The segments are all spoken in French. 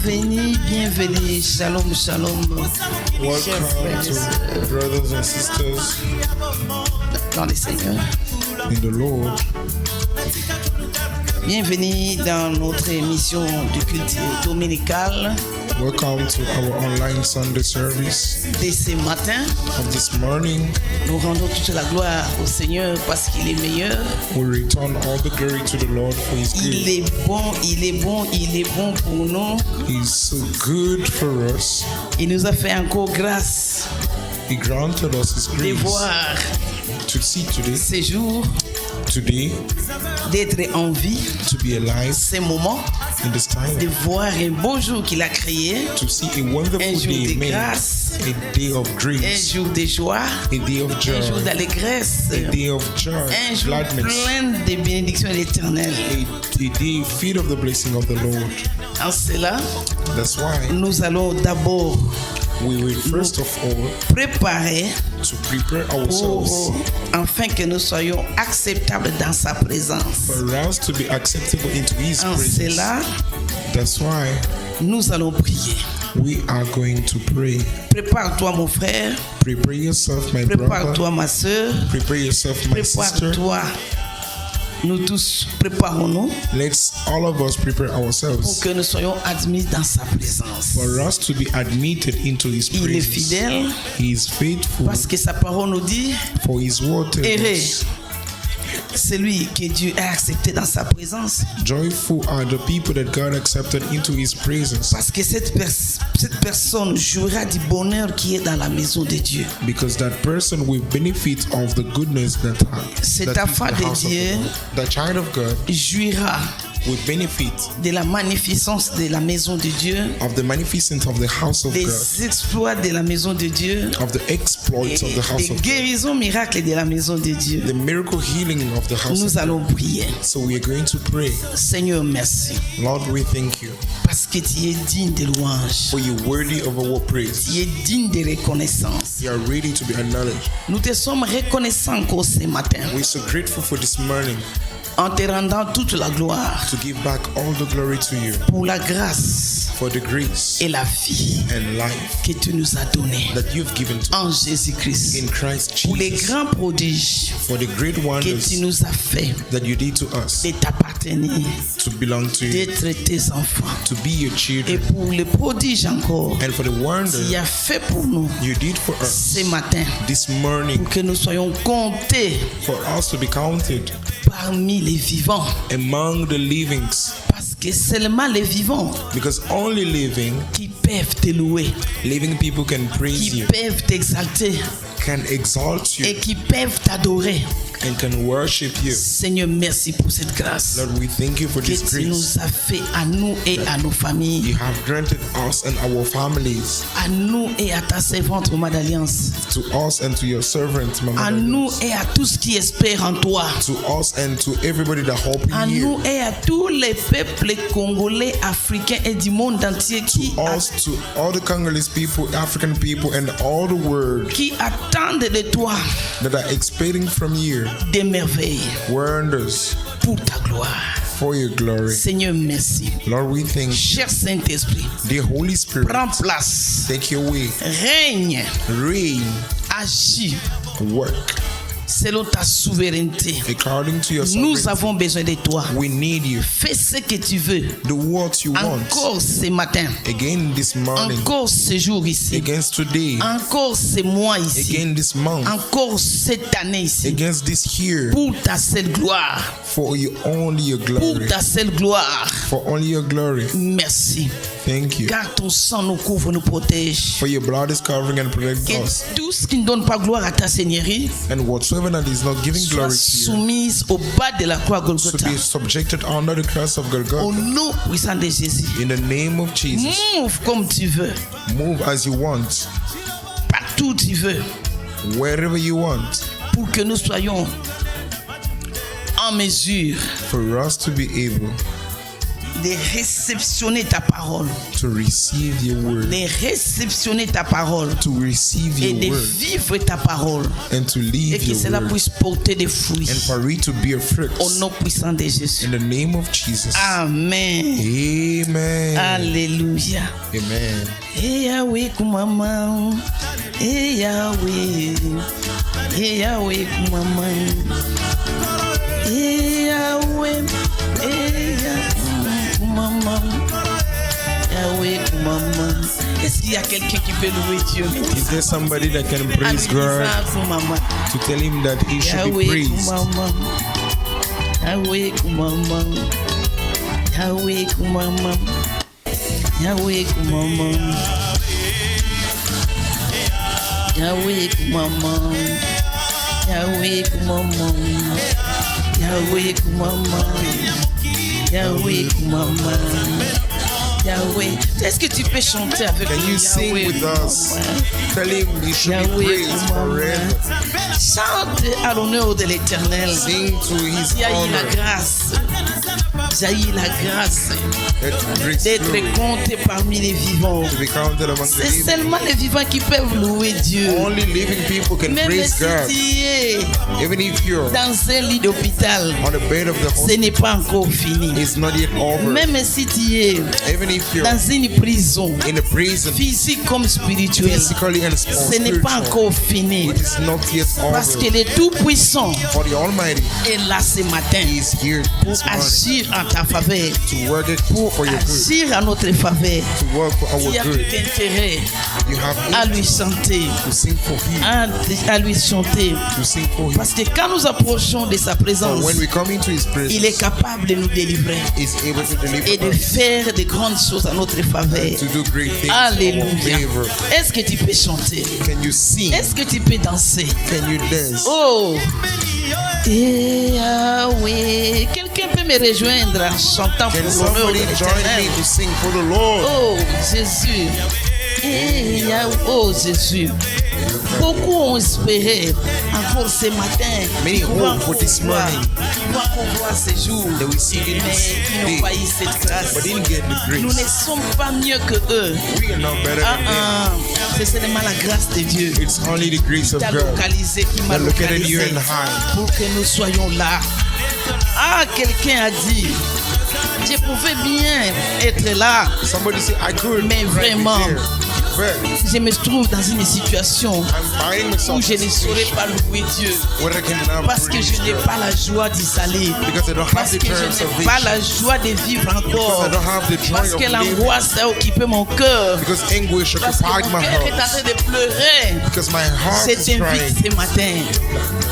Bienvenue, shalom, shalom. Welcome to brothers and sisters dans le Seigneur. in the Lord. Bienvenue dans notre émission du culte dominical Welcome to our online Sunday service de ce matin. of this morning. Nous rendons toute la gloire au Seigneur parce qu'il est meilleur. We return all the glory to the Lord for His Il good. est bon, il est bon, il est bon pour nous. He's so good for us. Il nous a fait encore grâce He granted us His de grace voir to see ces jours, today, d'être en vie, to be alive ces moments, in this de time, voir un beau jour qu'il a créé, to see a wonderful un jour day de made, grâce, a day of un grace, jour de joie, a day of joy, un jour d'allégresse, a day of joy, un jour gladness, plein de bénédictions éternelles. a day filled of the blessing of the Lord. En cela, That's why nous allons d'abord we will first of all préparer to prepare ourselves afin que nous soyons acceptables dans sa présence. for us to be acceptable into His En presence. cela, That's why nous allons prier. we are going to pray. Prépare-toi mon frère, Prepare yourself, my brother. prépare-toi ma soeur, Prepare yourself, my sister. prépare-toi. Nous tous préparons-nous Let's all of us prepare pour ourselves que nous soyons admis dans sa présence. for us to be admitted into His Il est presence. fidèle He is faithful, parce que sa parole nous dit, for His word tells heureux, us, celui que Dieu a accepté dans sa présence, joyful are the people that God accepted into His presence, parce que cette personne jouira du bonheur qui est dans la maison de Dieu. because that person will benefit of the goodness that Cet that is enfant the de house of Dieu the Lord. The child of God jouira will benefit de la magnificence de la maison de Dieu, of the magnificence of the house of God, des exploits de la maison de Dieu, of the exploits of the house des of God, guérisons miracles de la maison de Dieu. the miracle healing of the house of Nous God. allons prier. So we are going to pray. Seigneur, merci. Lord, we thank you, Parce que tu es digne de louange. for you're worthy of our praise. Tu es digne de reconnaissance. You are ready to be acknowledged. Nous te sommes reconnaissants encore ce matin We're so grateful for this morning en te rendant toute la gloire to give back all the glory to you pour la grâce for the grace et la vie and life que tu nous as donnée that you've given to en Jésus-Christ. in Christ Pour les Jesus, grands prodiges for the great que tu wonders nous as fait that you did to us, de t'appartenir, to belong to you, d'être tes enfants. to be your Et children, pour les prodiges encore, and for the wonder tu as fait pour nous you did for us ce matin, this morning, pour que nous soyons comptés for us to be counted parmi les vivants. among the livings, Parce que seulement les vivants because only qui peuvent te louer, living people can praise qui you, peuvent t'exalter can exalt et you, qui peuvent t'adorer. and can worship you. Seigneur, merci pour cette grâce Lord, we thank you for que this tu grace nous as fait à nous et à nos familles, you have granted us and our families, à nous et à ta servante, Maman d'Alliance, to us and to your servant, Mama à Daniels, nous et à tous qui espèrent en toi, to us and to everybody that hope à in you, nous et à tous les peuples congolais, africains et du monde entier qui, us, to all the Congolese people, African people, and all the world qui attendent de toi that are expecting from you des merveilles wonders pour ta gloire. for your glory. Seigneur, merci. Lord, we thank you. Cher Saint-Esprit, The Holy Spirit, prends place, take your way, règne, reign, agis work selon ta souveraineté. According to your Nous sovereignty, avons besoin de toi. we need you. Fais ce que tu veux. Do what you want. Encore ce matin. Again this morning. Encore ce jour ici. Against today. Encore ce mois ici. Again this month. Encore cette année ici. Against this year. Pour ta seule gloire. For only your Pour glory. ta seule gloire. For only your glory. Merci. Thank you. Car ton sang nous couvre, nous protège. For your blood is covering and protecting Que us. tout ce qui ne donne pas gloire à ta seigneurie And whatsoever that is not giving soit glory to you, soumise au bas de la croix to Golgotha. be subjected under the cross of Au Golgotha. nom puissant de Jésus. In the name of Jesus. Move comme tu veux. Move as you want. Partout où tu veux. Wherever you want. Pour que nous soyons en mesure For us to be able de réceptionner ta parole. to receive your word. De réceptionner ta parole. To receive Et your de word. vivre ta parole. And to Et leave que your cela word. puisse porter des fruits. And for it to bear fruits. Au nom puissant de Jésus. In the name of Jesus. Amen. Amen. Alléluia. Amen. Et Yahweh kumama. Et Yahweh. Et Yahweh kumama. Et Yahweh. Et Yahweh kumama. Yahweh kumama. Est-ce qu'il y a quelqu'un qui peut louer Dieu? Is there somebody that can praise God Kumama. to tell him that he should be Yahweh praised? kumama. Yahweh kumama. Yahweh kumama. Yahweh kumama. Yahweh kumama. Yahweh kumama. Yahweh kumama. Yahweh kumama. Yahweh. Est-ce que tu peux chanter avec Can nous? you sing Yahweh with us? kumama. Tell him he should be Yahweh praised forever. kumama. Chante à l'honneur de l'Éternel. Sing to his Jaillit la honor. grâce. Jaillit la grâce Let grace d'être flow compté parmi les vivants. to be counted among the C'est living. seulement les vivants qui peuvent louer Dieu. Only living people can Même praise si God. tu es Even if you're dans un lit d'hôpital, on the bed of the ce hospital, n'est pas encore fini. it's not yet over. Même si tu es Even if you're dans une prison, in a prison, physique comme spirituelle, physically and ce n'est pas spiritually, encore fini. it is not yet Parce que over. le Tout-Puissant For the Almighty est là ce matin is here pour this morning agir en ta faveur, to work it for your good, agir à notre faveur. to work for Il y a our tout good. intérêt You have à lui chanter, to sing for Him, à lui chanter. to sing for Him. Parce que quand nous approchons de sa For présence, when we come into His il est presence, capable de nous délivrer He's able to et deliver de us, faire de grandes choses à notre faveur. to do great things in our Alléluia. favor. Est-ce que tu peux chanter? Can you sing? Est-ce que tu peux danser? Can you dance? Oh! Et Yahweh. Quelqu'un peut me rejoindre en chantant Can pour l'honneur de somebody join l'Éternel? me to sing for the Lord? Oh Jésus. Et Yahweh. Oh Jésus. Beaucoup ont espéré encore ce matin. Many pouvoir hope for this voir- morning. pouvoir voir ce jour. They will see it Mais this ils n'ont day, pas eu cette grâce. but didn't get the Nous ne grace. sommes pas mieux que eux. We are not better Ah, than them. ah. C'est seulement la grâce de Dieu It's only the grace qui of t'a God localisé, qui m'a that located you localisé and I. pour que nous soyons là. Ah, quelqu'un a dit, je pouvais bien être là, Somebody say, I could Mais right vraiment, there. But je me trouve dans une situation I'm finding myself où je ne saurais pas louer Dieu where I cannot parce que praise je n'ai God. pas la joie d'y aller, Because I don't have parce the que joy je of n'ai pas salvation. la joie de vivre Because encore, I don't have the parce joy que of living. l'angoisse a occupé mon cœur, Because anguish parce que occupied mon my cœur est en heart. train de pleurer. Because my heart Je is t'invite crying. ce matin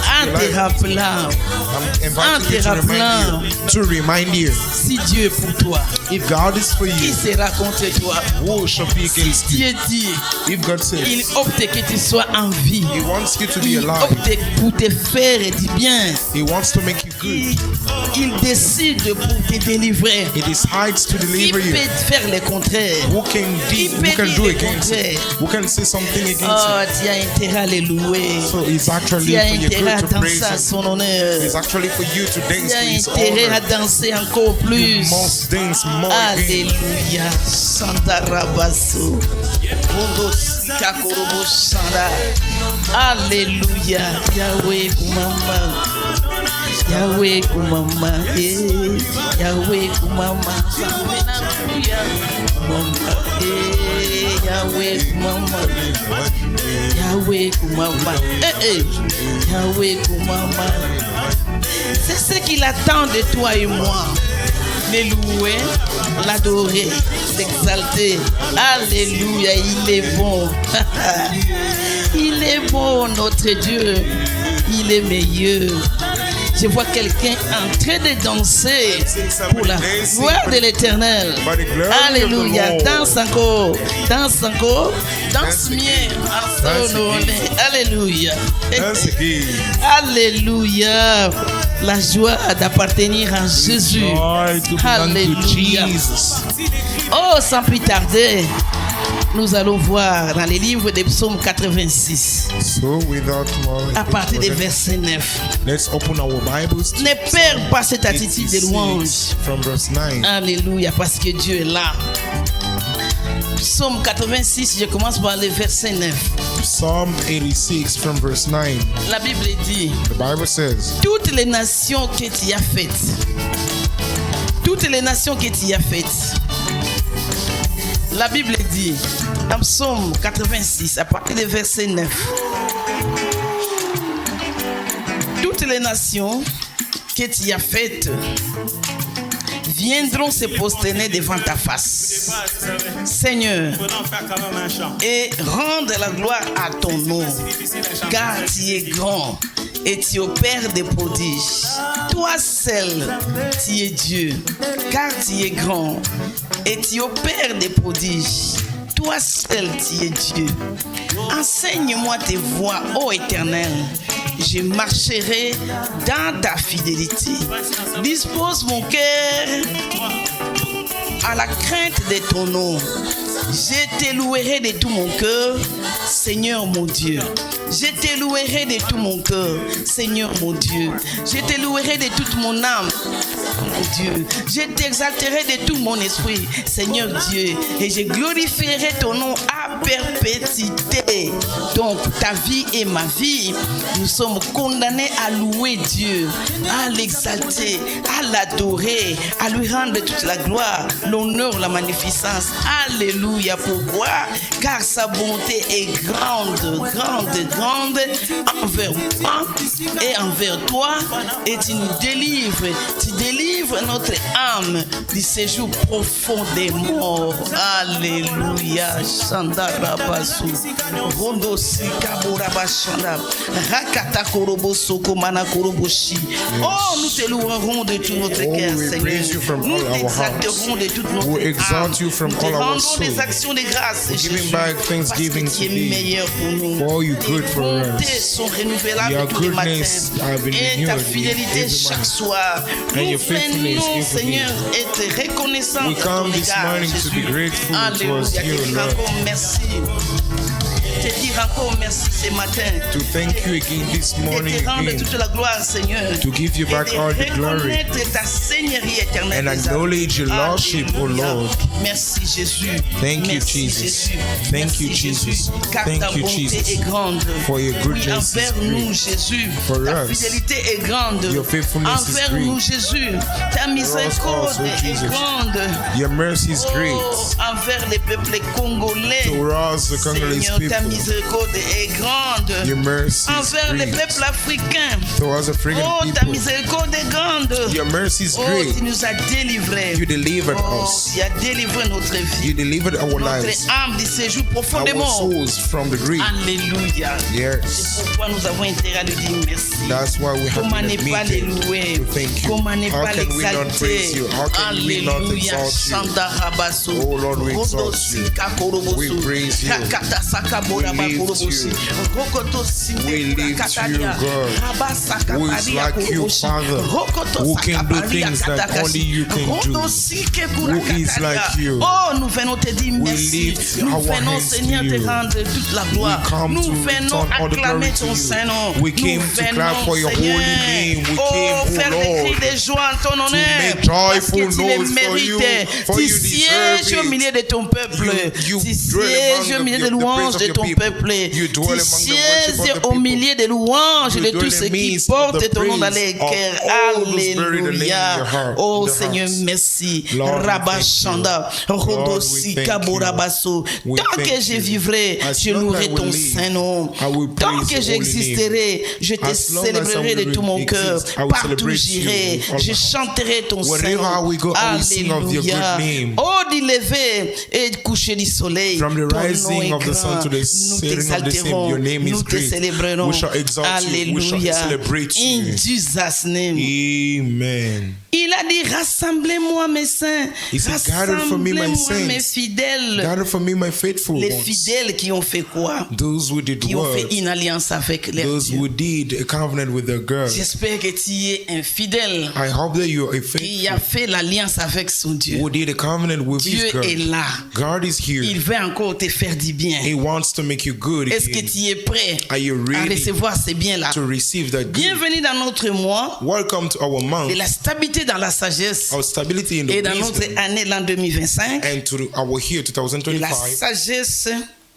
en te rappelant, I'm inviting you to remind you. si Dieu est pour toi, If God is for qui you, sera contre toi? who shall be against you? Dieu dit, If God il says opte que tu sois en vie. He wants you to be Il alive, opte pour te faire du bien. He wants to make you good. Il décide pour te délivrer. He decides to Il deliver you. peut faire le contraire. Who can Il peut do dire le against contraire. it? Who can say something against Oh, tu as intérêt à le louer. it? So it's actually Tu as for your intérêt à good to praise danser à Him. son honneur. It's actually for you to dance Tu to as His intérêt à honor. danser encore You plus. must dance more again. Alléluia. Santa Rabasso. Bondo Sika Korobo Sanda. Alléluia. Yahweh Kumama. Yahweh Kumama. Eh. Yahweh Kumama. Alléluia. Kumama. Eh. Yahweh Kumama. Yahweh Kumama. Yahweh Kumama. C'est ce qu'il attend de toi et moi. Le louer, l'adorer, l'exalter. Alléluia, il est bon. Il est bon, notre Dieu. Il est meilleur. Je vois quelqu'un en train de danser pour la gloire de l'Éternel. Alléluia. Danse encore. Danse encore. Danse mieux. Alléluia. Alléluia. La joie d'appartenir à Jésus. Alléluia. Oh, sans plus tarder, nous allons voir dans les livres des psaumes 86. À partir du verset 9. Let's open our Bibles. Ne perds pas cette attitude de louange. From verse 9. Alléluia, parce que Dieu est là. Psaume 86, je commence par le verset 9. Psalm 86 from verse 9. La Bible dit, The Bible says, toutes les nations que tu as faites, toutes les nations que tu as faites. La Bible dit, dans Psaume 86, à partir du verset 9, toutes les nations que tu as faites viendront se prosterner devant ta face, Seigneur, et rendre la gloire à ton nom, car tu es grand et tu opères des prodiges. Toi seul, tu es Dieu, car tu es grand et tu opères des prodiges. Toi seul, tu es Dieu. Enseigne-moi tes voies, ô Éternel. Je marcherai dans ta fidélité. Dispose mon cœur à la crainte de ton nom. Je te louerai de tout mon cœur, Seigneur mon Dieu. Je te louerai de tout mon cœur, Seigneur mon Dieu. Je te louerai de toute mon âme, mon Dieu. Je t'exalterai de tout mon esprit, Seigneur Dieu. Et je glorifierai ton nom à perpétuité. Donc ta vie et ma vie, nous sommes condamnés à louer Dieu, à l'exalter, à l'adorer, à lui rendre toute la gloire, l'honneur, la magnificence. Alléluia. Pourquoi? Car sa bonté est grande, grande, grande envers moi et envers toi. Et tu nous délivres, tu délivres notre âme du séjour profond des morts. Alléluia. Shanda Rabasu. Rondo Sikabura Bashanda. Rakata Korobo Soko Mana Koroboshi. Oh, nous te louerons de tout notre cœur, Seigneur. Nous t'exalterons de toute notre âme. Nous te rendons des actions de grâce, Jésus, parce que tu es meilleur pour nous. Tes bontés sont renouvelables tous les matins et ta fidélité chaque soir. Nous venons, Seigneur, être reconnaissants à ton égard, Jésus. Alléluia. Merci. Te dire encore merci ce matin. To thank you again this morning Et te rendre again. toute la gloire, Seigneur. To give you back all the glory. Et de reconnaître ta seigneurie éternelle. And acknowledge your lordship, O Lord. Merci Jésus. Thank you, Merci, Jesus. Jésus. Thank you, Merci, Jesus. Jésus. Car Thank ta you, bonté Jesus. est grande. For your Oui, goodness is envers nous, great. Jésus. For Ta us. fidélité est grande. Your faithfulness is Envers great. nous, Jésus. Ta miséricorde also, est Jesus. grande. Your mercy is great. Oh, envers les peuples congolais. Towards the Congolese Seigneur, ta people. miséricorde est grande. Your mercy is Envers les great. peuples africains. Towards African Oh, ta people. miséricorde est grande. Your mercy is Oh, great. tu nous as délivrés. You delivered Oh, us. tu as délivré notre vie. You delivered our Notre lives. âme du séjour profond des Our morts. souls from the grave. Alléluia. Yes. C'est pourquoi nous avons intérêt à lui dire merci. That's why we have Comment been ne pas le admitted louer? to thank you. Comment ne How pas can we not l'exalter? praise you? How can we not Alléluia. exalt you? Chanda Rabasso. Oh Lord, we exalt Rondo you. Sika Korobosu. We praise you. Rakata Saka Boraba We lift Korobosi. you. Rokoto Sinde We lift Katalia. you, God. Rabasaka Who is Paria like you, Korobosi. Father? Rokoto Who Saka can do Paria things that Katakashi. only you can do? Rondo Sike Who is Katalia. like you? Oh, nous venons te dire merci. lift Nous our venons, hands Seigneur, to te you. rendre toute la gloire. We come Nous to venons return all the acclamer glory to ton you. Saint-Nom. We came to clap for your holy name. We Oh, came, faire oh des cris Lord, de joie en ton honneur. make Parce que joyful tu les noise for you, mérites. for Tu you deserve sièges au it. milieu de ton peuple. You Tu dwell among sièges au milieu de the praise louanges of de your ton people. peuple. adorés. You Tu dwell among the worship sièges of the au people. milieu des louanges You de dwell tous in ceux the qui midst of portent the ton nom dans praise les of cœurs. all those buried the name in Alléluia. your heart, Oh in their Seigneur, hearts. merci. Lord, we Rabashanda, thank you. Rodosi, Lord, we thank Kaborabasso. you. We Tant que thank je you. vivrai, As je long louerai as I ton will live, saint nom. I will Tant praise que your holy j'existerai, je te As long as I célébrerai de will tout mon cœur. exist, I will Partout celebrate you j'irai, with all je my heart. chanterai ton saint Wherever nom. we go, I will sing of your good Alléluia. name. Oh, du lever et du coucher du soleil. From the Ton nom rising est of the sun grand. to the Nous setting of the same, t'exalterons. your name is Nous te great. célébrerons. We shall exalt you. We shall Alléluia. celebrate In you. Jesus' name. Amen. Il a dit, rassemblez-moi mes saints. He said, gather for me, my Rassemblez-moi mes saints. fidèles. Gather for me, my faithful Les ones. fidèles qui ont fait quoi? Those who did Qui ont fait what? une alliance avec leur Those Dieu. who did a covenant with their God. J'espère que tu es un fidèle I hope that you are a qui a faithful fait l'alliance avec son Dieu. who did a covenant with Dieu his God. est là. God is here. Il veut encore te faire du bien. He wants to make you good Est-ce que again. tu es prêt Are you à ready recevoir ces biens-là? to receive that good? Bienvenue dans notre mois Welcome to our de month la stabilité dans la sagesse of stability in et the dans notre wisdom, année l'an 2025 and to our year de la 2025 sagesse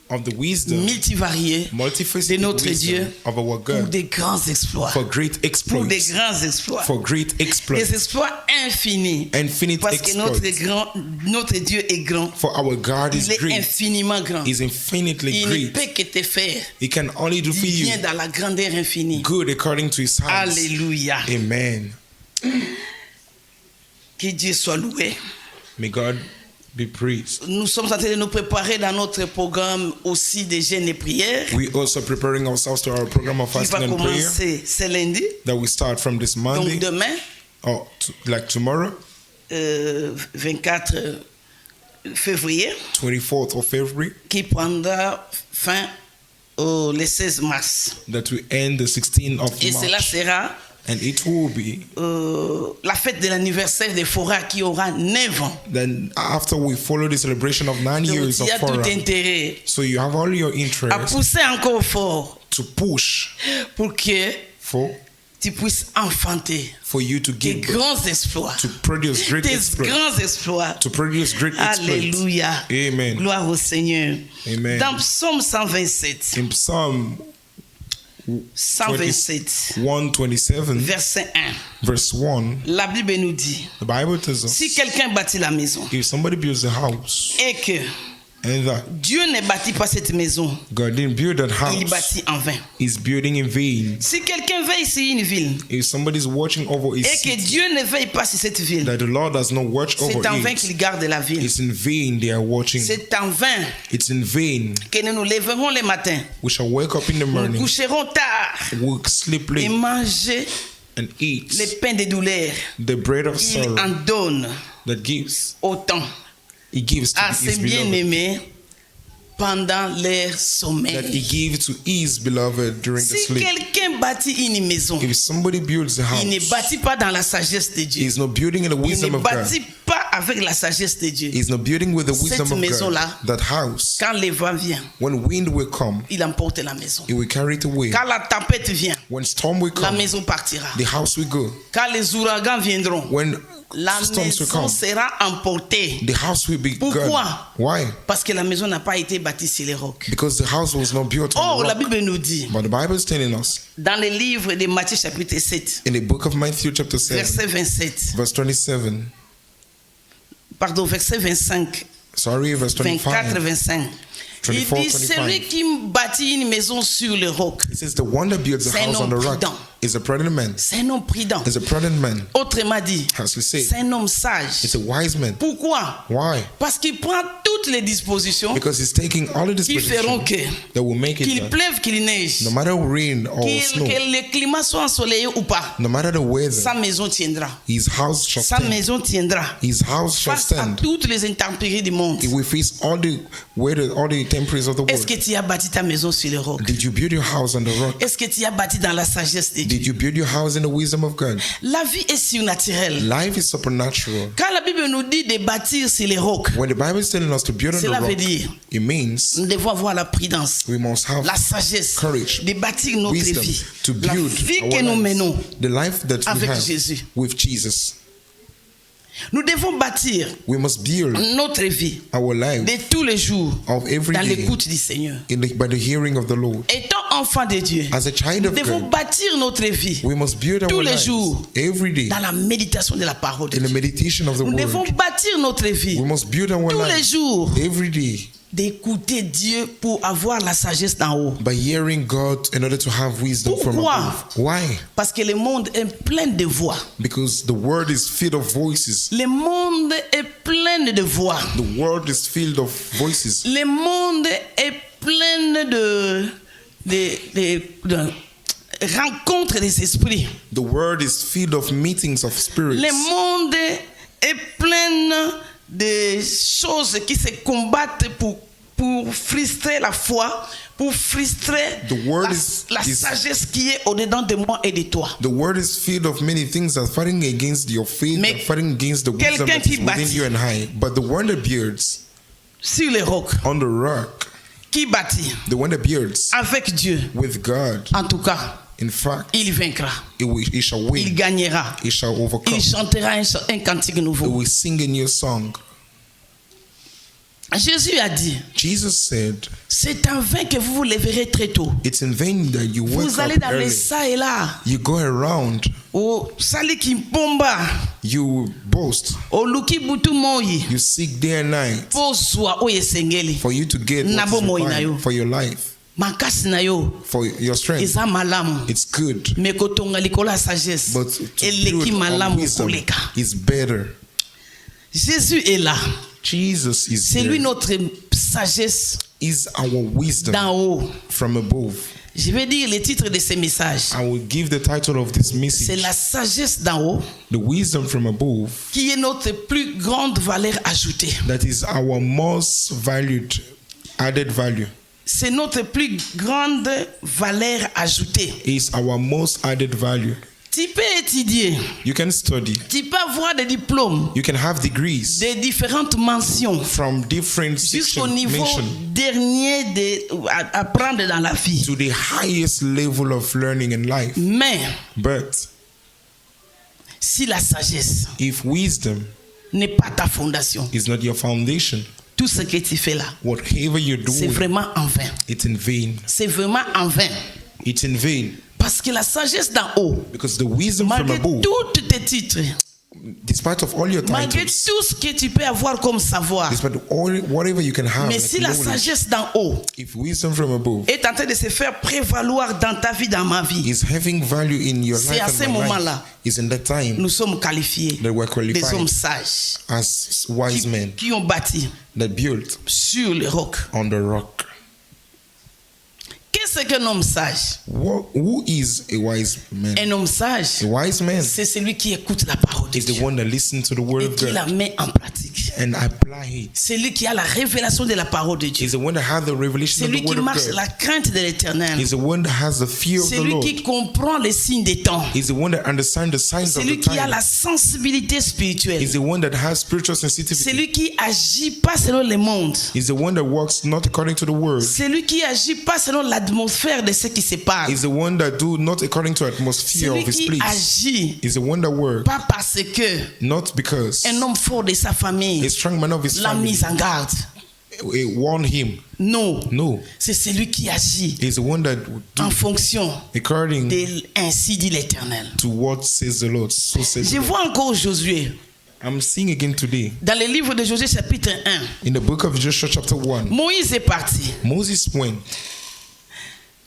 of the wisdom, multivariée de multifaceted notre wisdom Dieu of our pour God, des grands exploits. for great Pour des exploits, grands exploits. for great Des exploits, exploits infinis. infinite Parce que exploits. notre Dieu est grand. For our God is Il est great, infiniment grand. is infinitely Il ne great. peut que te faire He can only do du for you bien dans la grandeur infinie. good according to his hands. Alléluia. Amen. Que Dieu soit loué. May God be praised. Nous sommes en train de nous préparer dans notre programme aussi des jeûnes et prières We also preparing ourselves to our program of qui va fasting and prayer commencer ce lundi, that we start from this donc Monday demain, or like tomorrow, 24 février, 24th of February, qui prendra fin le 16 mars. that we end the 16th of Et cela March. sera And it will be la fête de l'anniversaire des Fora qui aura 9 ans. then after we follow the celebration of 9 Donc years il of y a tout Forah. intérêt So you have all your à interest pousser encore fort to push pour que for tu puisses enfanter you to des give birth, grands exploits. to produce great Des exploits, grands exploits. to produce great exploits. Alléluia. Amen. Gloire au Seigneur. Amen. Dans Psaume 127, In Psalm 127, 127, verset 1, verse 1, la Bible nous dit, the Bible tells us, si quelqu'un bâtit la maison if somebody builds a house et que and that Dieu ne bâtit pas cette maison, God didn't build that il house, bâtit en vain. is building in vain. Si quelqu'un veille sur une ville If somebody's watching over a et que city, Dieu ne veille pas sur cette ville, that the Lord does not watch over c'est en vain it, qu'il garde la ville. it's in vain they are watching. C'est en vain It's in vain. que nous nous lèverons le matin, We shall wake up in the nous morning, coucherons tard we'll sleep et late manger and eat les pains de douleur. the bread of Il sorrow en donne that gives. autant He gives to à his ses beloved. bien-aimés pendant leur That he sommeil. gives to his beloved during the Si sleep. quelqu'un bâtit une maison, If somebody builds a il ne house, bâtit pas dans la sagesse de Dieu. he's not building in the Il wisdom ne of God. bâtit pas avec la sagesse de Dieu. He's not building with the wisdom Cette of God. maison-là, That house, quand le vent vient, when wind will come, il emporte la maison. it will carry it away. Quand la tempête vient, When storm will la come, maison partira. the house will go. Quand les ouragans viendront, When la storms will maison come, sera emportée. the house will be Pourquoi? gone. Why? Parce que la maison n'a pas été bâtie sur les rocs. Because the house was not built Oh, on the la rock. Bible nous dit, But the Bible is telling us dans le livre de Matthieu chapitre 7, in the book of Matthew chapter 7, verset 27, verse 27, pardon, verset 25, verse 24, 25, 25. Il 24, dit, celui 25. qui bâtit une maison sur le roc, It says the one that builds a C'est un house on the homme rock prudent. is a prudent man. c'est un homme prudent. Is a prudent man, Autrement dit, as we say. c'est un homme sage. It's a wise man. Pourquoi? Why? Parce qu'il prend toutes les dispositions Because he's taking all of this qui feront que, that will make it qu'il that pleuve, qu'il neige, no matter rain or snow, que le climat soit ensoleillé ou pas, no matter the weather, sa maison tiendra. his house shall Sa stand. maison tiendra. His house shall Face à stand. toutes les intempéries du monde. It will face all the weather, all the temperatures of the Est-ce world. que tu as bâti ta maison sur le roc? Did you build your house on the rock? Est-ce que tu as bâti dans la sagesse de Dieu? Did you build your house in the wisdom of God? La vie est surnaturelle. Life is supernatural. Quand la Bible nous dit de bâtir sur les rocs, When the Bible is telling us to build on the cela veut rock, dire it means nous devons avoir la prudence, we must have la sagesse courage, de bâtir notre wisdom vie. to La build vie our que nous lives, menons the life that we avec have Jésus. with Jesus. Nous devons bâtir We must build notre vie our life de tous les jours of every dans day l'écoute du Seigneur. by the hearing of the Lord. Étant enfant de Dieu, As a child nous of devons God, bâtir notre vie we must build tous our les lives jours every day dans la méditation de la parole de in the Dieu. meditation of the Nous devons word. bâtir notre vie We must build our tous les lives jours every day d'écouter Dieu pour avoir la sagesse d'en haut. by hearing God in order to have wisdom from Pourquoi? above. Why? Parce que le monde est plein de voix. Because the word is filled of voices. Le monde est plein de voix. The world is filled of voices. Le monde est plein de rencontres des esprits. The word is filled of meetings of spirits. Le monde est plein de choses qui se combattent pour frustrer la foi, pour frustrer The word la is sagesse qui est au-dedans de moi et de toi. The word is filled of many things that are fighting against your faith, Mais and fighting against the wisdom quelqu'un that is qui within bâtit you and I. But the one that builds Sur les rocs, on the rock, qui bâtit the one that builds avec Dieu, with God, en tout cas, in fact, il vaincra, it shall il win, gagnera, it shall overcome, il chantera un cantique it nouveau. will sing a new song. Jésus a dit, Jesus said, c'est en vain que vous vous lèverez très tôt. it's in vain that you wake Vous allez up dans les early. ça et là, You go around, au sali kimpomba, you boast, au luki butu moi, you seek day and night po zwa oye sengeli. for you to get what Nabo is moi na yo. required for your life, Makasi na yo, for your strength. eza malamu. It's good. Mais kotonga likolo ya sagesse, But to eleki build on malamu wisdom koleka. is better. Jésus est là. Jesus is C'est lui there. notre sagesse Is our wisdom d'en haut. from above. Je vais dire le titre de ce message. I will give the title of this C'est message, la sagesse d'en haut the wisdom from above, qui est notre plus grande valeur ajoutée. that is our most valued, added value. C'est notre plus grande valeur ajoutée. Is our most added value. Tu peux étudier, You can study. tu peux avoir des diplômes, You can have degrees des différentes mentions, from different jusqu'au sections niveau mentioned dernier à apprendre dans la vie. to the highest level of learning in life. Mais But si la sagesse if wisdom n'est pas ta fondation, is not your foundation, tout ce que tu fais là, whatever you're c'est doing, vraiment en vain. it's in vain. C'est vraiment en vain. It's in vain. Parce que la sagesse d'en haut, Because the wisdom from malgré above, tous tes titres, despite of all your malgré titles, tout ce que tu peux avoir comme savoir, despite all, whatever you can have, mais like si la knowledge, sagesse d'en haut if wisdom from above est en train de se faire prévaloir dans ta vie, dans ma vie, is having value in your c'est à life ce and my moment-là, life, is in that time nous sommes qualifiés that we're des qualified hommes sages as wise men qui ont bâti that built sur le roc. on the rock. Qu'est-ce qu'un homme sage? Who is a wise man? Un homme sage, A wise man c'est celui qui écoute la parole de is the Dieu one that listens to the word et of qui la God met en pratique. and apply it. Celui qui a la révélation de la parole de Dieu. Is the one that has the revelation of Celui the qui word of marche God. la crainte de l'éternel. Is the one that has the fear of the Celui Lord. qui comprend les signes des temps. Is the one that understands the signs of Celui the qui a time. la sensibilité spirituelle. Is the one that has spiritual sensitivity. Celui qui agit pas selon le monde. Is the one that walks not according to the word. Celui qui agit pas selon l'atmosphère de ce qui se passe. Is the one that do not according to atmosphere Celui of his qui place. agit Is the one that works pas parce que not because un homme fort de sa famille a strong man of his l'a family mis en garde. warned him. Non. No, C'est celui qui agit is the one that would do en fonction according de ainsi dit l'Éternel. to what says the Lord. So says Je the Lord. vois encore Josué I'm seeing again today dans le livre de Josué chapitre 1. in the book of Joshua chapter 1. Moïse est parti. Moses went.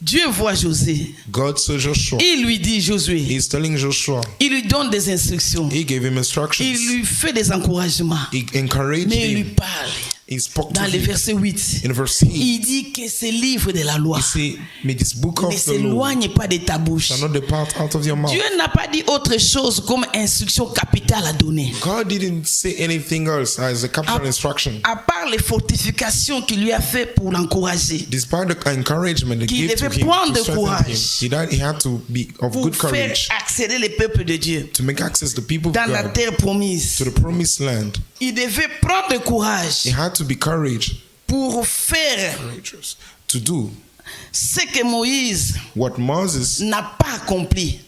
Dieu voit Josué. God saw Joshua. Il lui dit Josué. He's telling Joshua. Il lui donne des instructions. He gave him instructions. Il lui fait des encouragements. He encouraged Mais il lui him. parle. He spoke to Dans le him. verset 8. In verse 8, Il dit que ce livre de la loi he said, may this book ne of the law s'éloigne pas de ta bouche. shall not depart out of your mouth. Dieu n'a pas dit autre chose comme instruction capitale à donner. God didn't say anything else as a capital instruction. À part les fortifications qu'il lui a fait pour l'encourager. Despite the encouragement that Qu'il gave to devait him, prendre to strengthen courage. him, he had to be of Pour good faire courage accéder le peuple de Dieu to make access the people of dans la God terre promise. to the promised land. Il devait prendre courage He had to be courage pour faire to do ce que Moïse what Moses n'a pas accompli.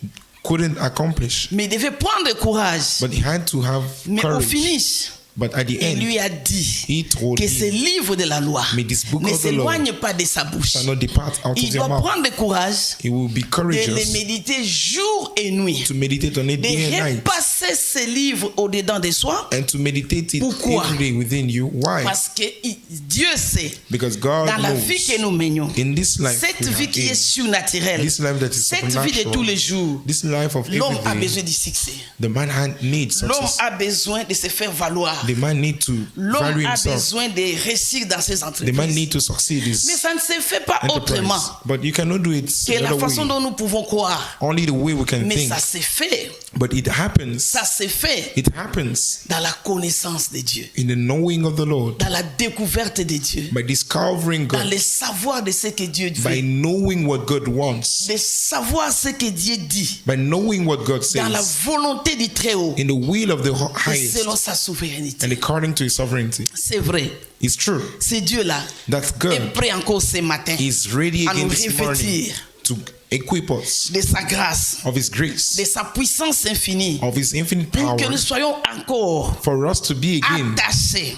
couldn't accomplish. Mais il devait prendre courage. But he had to have Mais au courage. finish, But at the il end, lui a dit he told que ce him, livre de la loi may this book ne of the law s'éloigne pas de sa bouche. shall not depart out Il of doit your mouth. prendre courage He will be de les courageous méditer jour et nuit, to meditate on it day and de night, repasser ce livre au-dedans de soi, and to meditate it Pourquoi? every day within you. Why? parce que Dieu sait, Because God dans la vie que knows nous menions, in this life, cette we vie are qui est in, surnaturelle, this life that is cette vie de tous les supernatural, jours, this life of l'homme a every day, besoin du succès. the man needs L'homme success. a besoin de se faire valoir. The man needs to L'homme value a himself. besoin de réussir dans ses The man entreprises. needs to succeed in his Mais ça ne se fait pas autrement enterprise. But you cannot do it que la another façon way. dont nous pouvons croire. Only the way we can Mais think. ça se fait. But it happens. Ça se fait It happens dans la connaissance de Dieu, in the knowing of the Lord, dans la découverte de Dieu, by discovering dans God, le savoir de ce que Dieu by veut, knowing what God wants, de savoir ce que Dieu dit, by knowing what God dans la says, volonté du Très-Haut, in the will of the et highest, selon sa souveraineté. and according to his sovereignty. C'est vrai. It's true Ce Dieu-là that est God prêt encore ce matin is ready à nous again this morning revêtir to equip us de sa grâce, of his grace, de sa puissance infinie, of his infinite pour power, que nous soyons encore for us to be again attachés,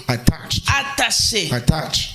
attachés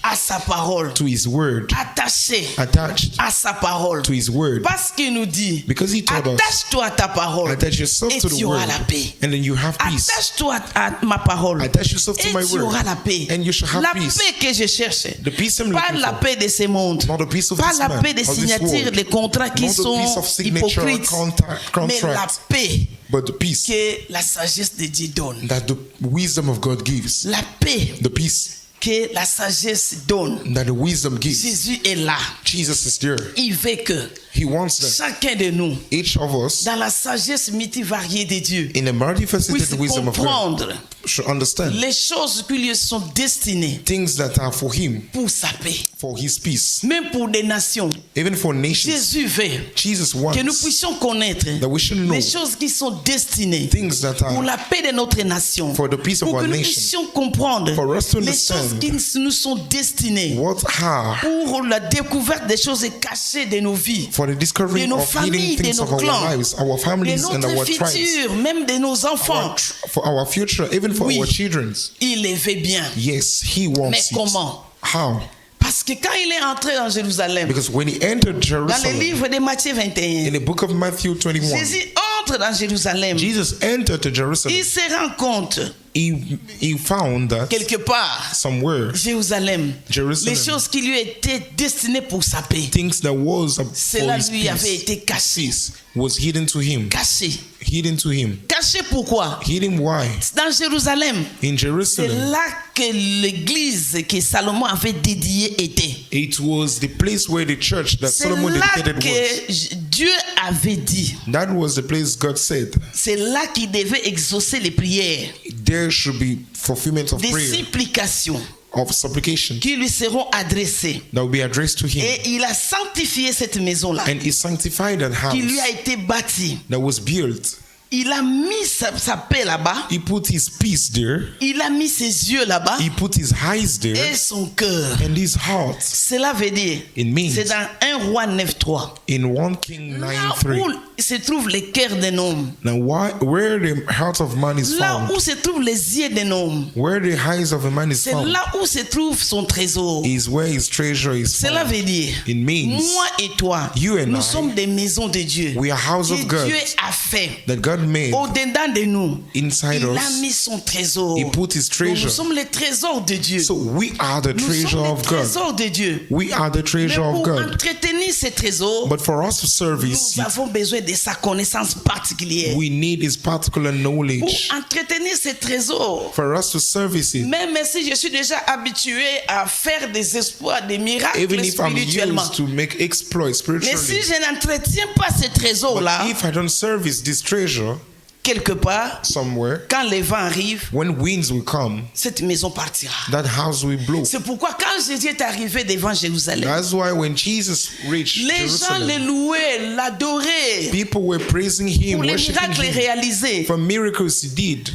à sa parole, to his word, attachés attached à sa parole. to his word. Parce qu'il nous dit, Because he told us, attache-toi à ta parole attach yourself et to tu the auras word, la paix. and then you have peace. Attache-toi à ma parole Attach yourself to et my tu word, auras la paix. and you shall have La peace. paix que je cherche, The peace I'm pas looking la for, paix de ce monde, not the peace of pas this la man, paix des of this signatures, world, des contrats qui not the sont peace of signature hypocrites, mais la contract, paix but the peace que la sagesse de Dieu donne. that the wisdom of God gives, La paix the peace que la sagesse donne. that the wisdom gives. Jésus est là. Jesus is there. Il veut que He wants that chacun de nous, each of us, dans la sagesse multivariée de Dieu, in the multifaceted puisse wisdom of God, comprendre should understand les choses qui lui sont destinées things that are for him, pour sa paix. for his peace, Même pour des nations, even for nations. Jésus veut Jesus que nous wants puissions connaître that we should know les choses qui sont destinées things that pour are la paix de notre nation, for the peace of pour our que nous nation, puissions comprendre for us to les choses understand qui nous sont destinées what are pour la découverte des choses cachées de nos vies, for the de discovery nos of hidden familles, de things nos of our clans, lives, our de families and notre our tribes, futur, même de nos enfants. for our future, even for Oui. our children. Il les veut bien. Yes, he wants Mais it. comment? How? Parce que quand il est entré en Jérusalem, Because when he entered dans le Jerusalem, livre de Matthieu 21, in the book of Matthew 21, Jésus entre dans Jérusalem. Jesus entered to Jerusalem. Il se rend compte, He found that quelque part, somewhere, Jerusalem, Jerusalem, les choses qui lui étaient destinées pour sa paix, things that was for cela his lui avait peace été caché. was hidden to him. Caché. Hidden to him. Caché pourquoi? Hidden why? Dans Jérusalem, In c'est Jerusalem, là que l'église que Salomon avait dédiée était. it was the place where the church that C'est Solomon là dedicated was. que Dieu avait dit. That was the place God said C'est là qu'il devait exaucer les prières, there should be fulfillment of des prayer, supplications of supplication qui lui seront adressées. that will be addressed to him. Et il a sanctifié cette maison-là, And he sanctified that qui lui house a été bâtie. that was built. Il a mis sa paix là-bas. He put his peace there. Il a mis ses yeux là-bas He put his eyes there et son cœur. and his heart. Cela veut dire, It means c'est dans 1 Roi 9.3. in 1 King Là 9:3. où se trouve le cœur d'un homme, Now, where the heart of man is là found, où se trouvent les yeux d'un homme, where the eyes of a man is c'est found, là où se trouve son trésor. is where his treasure is Cela found. veut dire, It means moi et toi, you and nous I, sommes des maisons de Dieu. we are house Que of God Dieu a fait. that God made Au-dedans de nous, inside il a us. mis son trésor. He put his Donc, treasure. nous sommes les trésors de Dieu. So we are the Nous treasure sommes les of God. trésors de Dieu. We are the Mais treasure of pour God. entretenir ces trésors, But for us to service, nous avons besoin de sa connaissance particulière. we need his particular Pour knowledge. entretenir ces trésors, For us to service it, même si je suis déjà habitué à faire des exploits, des miracles even if I'm spirituellement, used to make exploits mais spiritually, si je n'entretiens pas ces trésors-là, but if I don't service this treasure quelque part, somewhere, quand les vents arrivent, when winds will come, cette maison partira. that house will blow. C'est pourquoi quand Jésus est arrivé devant Jérusalem, That's why when Jesus reached les gens le Jerusalem, louaient, l'adoraient people were praising him, pour les worshiping miracles him réalisés. for miracles he did.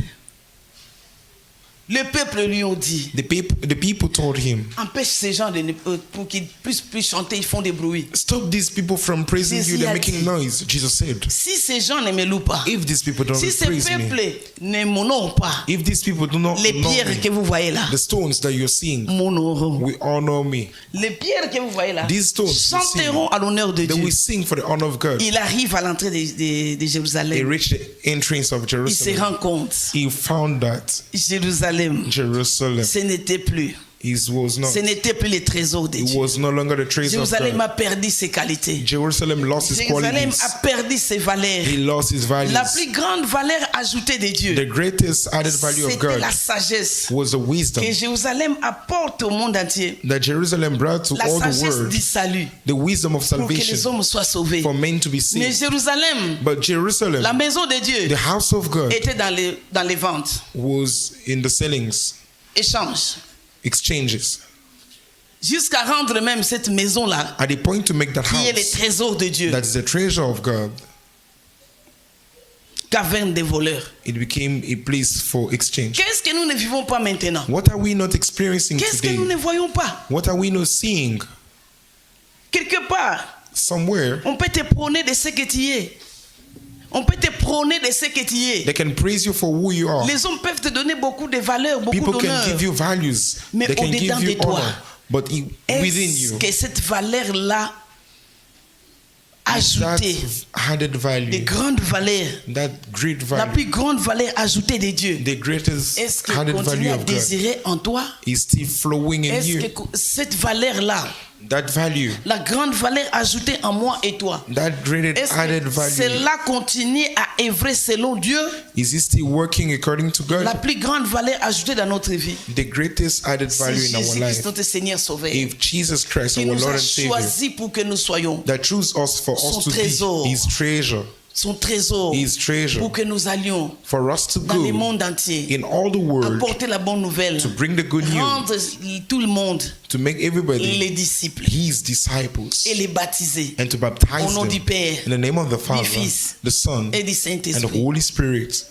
Le peuple lui ont dit, The people told him, empêche ces gens pour qu'ils puissent plus chanter, ils font des bruits. stop these people from praising you, they're making noise. Jesus said, Si ces gens ne me louent pas, if these people don't si ces praise me, peuples ne m'honorent pas, if these people do not les honor pierres que me, vous voyez là the stones that you're seeing m'honoreront. will honor me. Les pierres que vous voyez là These stones you chanteront à l'honneur de They Dieu. will sing for the honor of God. Il arrive à l'entrée de He Jérusalem. reached the entrance of Il se Jerusalem. rend compte, He found that Jérusalem, Jerusalem ce n'était plus. Ce n'était plus les trésors de It Dieu. was no longer the treasure of Jérusalem God. a perdu ses qualités. Jerusalem lost its Jérusalem qualities. a perdu ses valeurs. He lost his La values. plus grande valeur ajoutée de Dieu, The greatest added value of c'était God la sagesse was the wisdom que Jérusalem apporte au monde entier. that Jerusalem brought to La all the sagesse world. du salut The wisdom of pour que les salvation hommes soient sauvés. for men to be Mais saved. Jérusalem, But Jerusalem, la maison de Dieu, the house of God, était dans les ventes, was in the sellings, échanges, exchanges, jusqu'à rendre même cette maison-là, at the point to make that qui est le house trésor de Dieu, that is the treasure of God, caverne des voleurs. it became a place for exchange. Qu'est-ce que nous ne vivons pas maintenant? What are we not experiencing Qu'est-ce que nous ne today? voyons pas? What are we not seeing? Quelque part, Somewhere, on peut te prôner de ce que tu es. On peut te prôner de ce que tu es. they can praise you for who you are. Les hommes peuvent te donner beaucoup de valeurs, beaucoup People can d'honneur. give you values. Mais They can au-dedans give de you toi, honor. But within Est-ce you, que cette valeur-là that ajoutée, added de value, grandes valeurs, that great la value, plus grande valeur ajoutée de Dieu, the greatest est-ce qu'elle added continue value à of God désirer en toi? is still flowing in Est-ce you. que cette valeur-là, That value, la grande valeur ajoutée en moi et toi, that great est-ce added que value, cela continue à œuvrer selon Dieu? is it still working according to La God? plus grande valeur ajoutée dans notre vie, The greatest added c'est value in our Jésus-Christ, life. notre Seigneur Sauveur, If Jesus Christ, qui our nous Lord a and Savior, choisis pour que nous soyons that choose us for Son us to trésor. be His treasure, son trésor, His treasure, pour que nous allions for us to dans le go monde entier, in all the world apporter la bonne nouvelle, to bring the good news, rendre tout le monde to make everybody les disciples His disciples, et les baptiser and to baptize au nom them du Père in the name of the Father, Fils the Son, et du and the Saint-Esprit. Holy Spirit.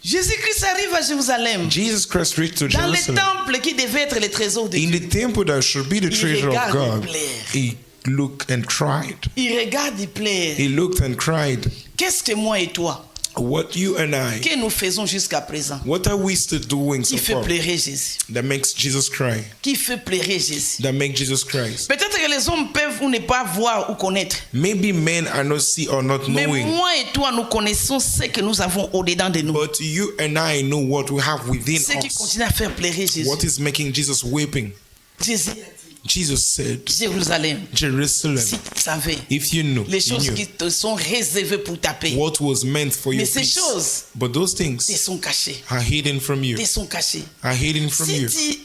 Jésus-Christ arrive à Jérusalem, Jesus Christ reached to dans le Jerusalem. temple qui devait être le trésor de In Dieu. the temple that should be the treasure of regarde God, plaire. he looked and cried. Il regarde, il pleure. He looked and cried. Qu'est-ce que moi et toi, What you and I, que nous faisons jusqu'à présent, what are we still doing so qui fait far pleurer Jésus, that makes Jesus cry? qui fait pleurer Jésus? That makes Jesus cry? Peut-être que les hommes peuvent ou ne pas voir ou connaître, Maybe men are not see or not mais knowing, moi et toi, nous connaissons ce que nous avons au-dedans de nous. but you and I know what we have within Ce qui us. continue à faire pleurer Jésus. What is making Jesus weeping? Jésus a dit, Jesus said, Jérusalem, Jerusalem, si tu savais if you knew, les you choses knew qui te sont réservées pour ta paix, what was meant for mais your ces peace. choses But those te things sont cachées. are hidden from you, Te sont cachées. are hidden from you. Si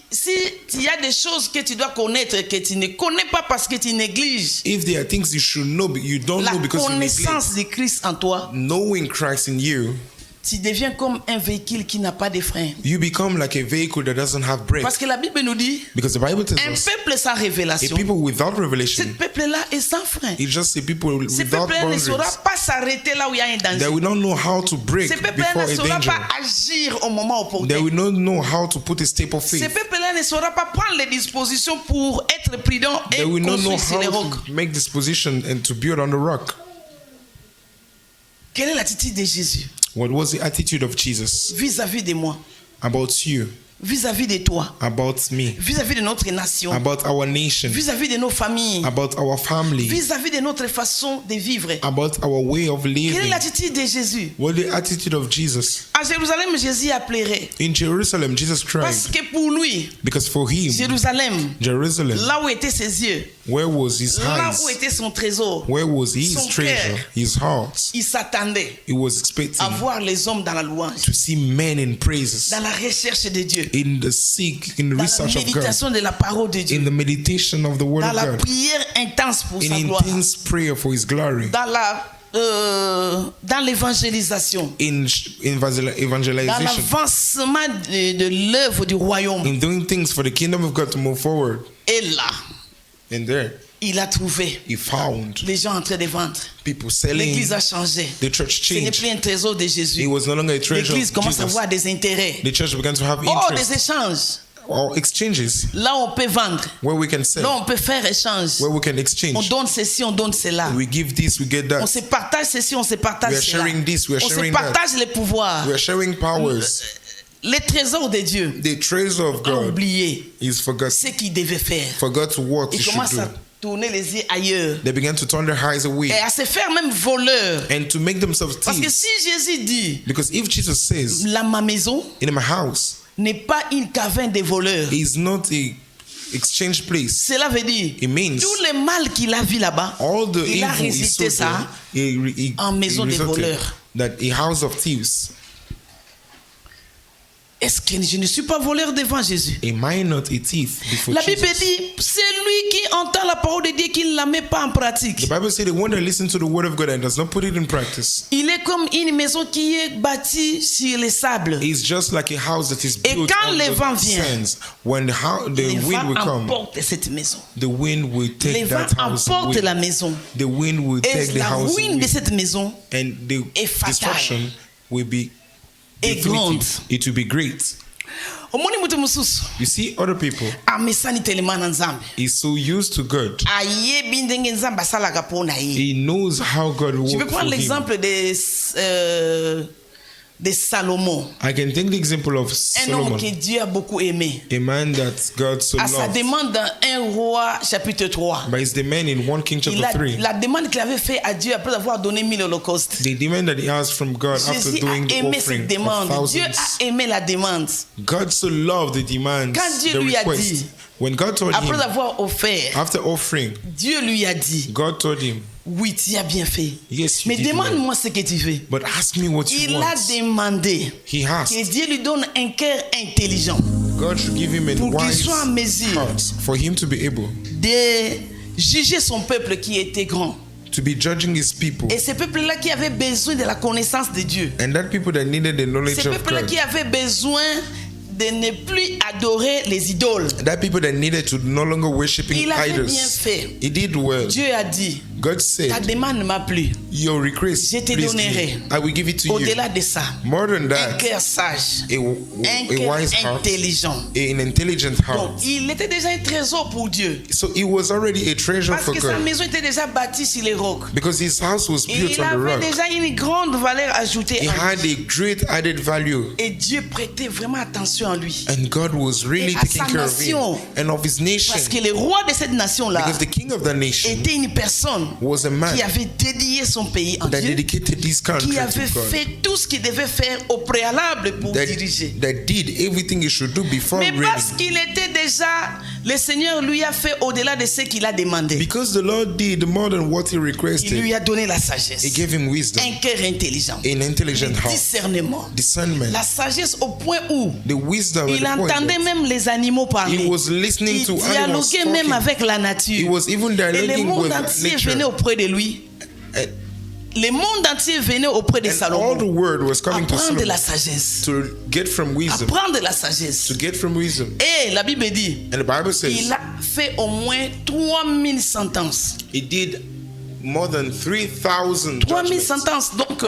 il y a des choses que tu dois connaître que tu ne connais pas parce que tu négliges If there are things you should know, but you don't la know because you neglect, connaissance de Christ en toi, knowing Christ in you, tu deviens comme un véhicule qui n'a pas de frein. you become like a vehicle that doesn't have brakes. Parce que la Bible nous dit, Because the Bible tells un us peuple sans a révélation, people without revelation, ce peuple-là est sans frein. it's just a people Ce without peuple-là ne saura boundaries pas s'arrêter là où il y a un that danger. will not know how to break Ce peuple-là before ne a saura danger. pas agir au moment They opportun. will not know how to put a step of Ce faith. peuple-là ne saura pas prendre les dispositions pour être prudent et They will not know construire sur les how rocs. to make this position and to build on the rock. Quelle est l'attitude de Jésus What was the attitude of Jesus vis-à-vis de moi, about you, vis-à-vis de toi, about me, vis-à-vis de notre nation, about our nation, vis-à-vis de nos familles, about our family, vis-à-vis de notre façon de vivre? about our way of Quelle est living? l'attitude de Jésus? What the attitude of Jesus? À Jérusalem, Jésus a pleuré. In Jerusalem, Jesus cried Parce que pour lui, because for him, Jérusalem, Jerusalem, là où étaient ses yeux, where was his là eyes? où était son trésor, Where was his Son treasure? cœur. His heart. il s'attendait He was expecting à voir les hommes dans la louange, to see men in praises, dans la recherche de Dieu, in the seek, in the dans la research of God, méditation de la parole de in Dieu, the meditation of the Word dans of la God, prière intense pour in sa gloire, intense prayer for His glory, dans l'évangélisation, in dans evangelization, l'avancement de l'œuvre du royaume. in doing things for the kingdom of God to move forward. Et là, And there, Il a trouvé he found les gens en train de vendre. people selling. L'église a changé. The church Ce n'est changed. plus un trésor de Jésus. It was no longer a treasure L'église of commence à Jesus. avoir des intérêts. The church began to have Oh, interest des échanges. or exchanges Là, on peut vendre. where we can Là, sell, on peut faire échange. where we can On exchange. donne ceci, on donne cela. We give this, we get On that. se partage ceci, on se We partage are cela. sharing this, we are On se sharing that. partage les pouvoirs. We are sharing powers. Les trésors de Dieu. The treasure of On a God oublié is forgot. ce qu'il devait faire. Forgot what he Ils should commencent do. à tourner les yeux ailleurs. They began to turn their eyes away Et à se faire même voleur. and to make themselves Parce que thieves. si Jésus dit, Because if Jesus says, ma maison in my house n'est pas une caverne de voleurs. is not a exchange place, Cela veut dire, it means tout le mal qu'il a vu là-bas, all the il a evil he résulté saw ça there, en maison de resulted voleurs. that a house of thieves. Est-ce que je ne suis pas voleur devant Jésus? Am I not a thief before La Bible Jesus? dit, c'est lui qui entend la parole de Dieu, qui ne la met pas en pratique. The Bible says the one that listens to the word of God and does not put it in practice Il est comme une maison qui est bâtie sur le sable. is just like a house that is Et built quand on le vent the vient, sands. When the Le wind vent will come, emporte cette maison. the wind will Le take vent that house emporte away. la maison. The wind will Et take the la house ruine away. de cette maison And the est fatale. destruction will be est grande. definitive. It will be great. Omoni mutu mususu You see, other people amesani telema na Nzambe. is so used to God. Ayebi ndenge Nzambe asalaka mpona ye. He knows how God Je vais works for prendre him. l'exemple de Salomon. I can take the example of Un homme Solomon, que Dieu a beaucoup aimé. a man that God so À sa loved. demande dans 1 Roi chapitre 3. But it's the man in 1 King chapter 3. La demande qu'il avait fait à Dieu après avoir donné 1000 holocaustes. The demand that he asked from God after Jésus doing a the aimé offering cette demande. of Dieu thousands. a aimé la demande. God so loved the demands, Quand Dieu the lui a request. dit, When God told après him, avoir offert, after offering, Dieu lui a dit, God told him, oui, tu as bien fait. yes, you Mais did well. demande-moi ce que tu veux. But ask me what you Il a want. demandé He que asked Dieu lui donne un cœur intelligent God should give him a pour qu'il wise soit en mesure heart for him to be able de juger son peuple qui était grand. to be judging his people. Et ce peuple-là qui avait besoin de la connaissance de Dieu. And that people that needed the knowledge Ce of peuple-là God. qui avait besoin de ne plus adorer les idoles. That people that needed to no longer worshiping Il avait bien idols. fait. He did well. Dieu a dit, God ta said, demande ne m'a plu. your request, Je te please donnerai. me. I will give it to you. Au-delà de ça, More than un that, cœur sage, a un cœur wise heart, intelligent. an intelligent Donc, heart. il était déjà un trésor pour Dieu. So it was already a treasure Parce for que sa God. maison était déjà bâtie sur les rocs. Because his house was Et built il on the avait rock. déjà une grande valeur ajoutée It en had lui. a great added value. Et Dieu prêtait vraiment attention à lui. And God was really Et à taking sa care of him nation. and of his nation. Parce que le roi de cette nation-là Because the king of that nation était une personne was a man qui avait dédié son pays en that Dieu, dedicated his country qui avait to God. fait tout ce qu'il devait faire au préalable pour diriger. That did everything he should do before Mais parce reigning. qu'il était déjà, le Seigneur lui a fait au-delà de ce qu'il a demandé. Because the Lord did more than what he Il requested, lui a donné la sagesse, he gave him wisdom, un cœur intelligent, an intelligent le heart, discernement, discernment, la sagesse au point où the wisdom. il at the point entendait that même les animaux parler. he was listening Il to animals dialoguait même talking. avec la He nature. was even Et le dialoguing monde with entier nature. venait auprès de lui. And Le monde entier venait auprès de all the Salomon. word was coming to Apprendre de la Solomon sagesse. to get from wisdom. Apprendre de la sagesse. To get from wisdom. Et la Bible dit, And the Bible says il a fait au moins 3000 sentences. he did more than 3,000 3000 judgments. sentences. Donc,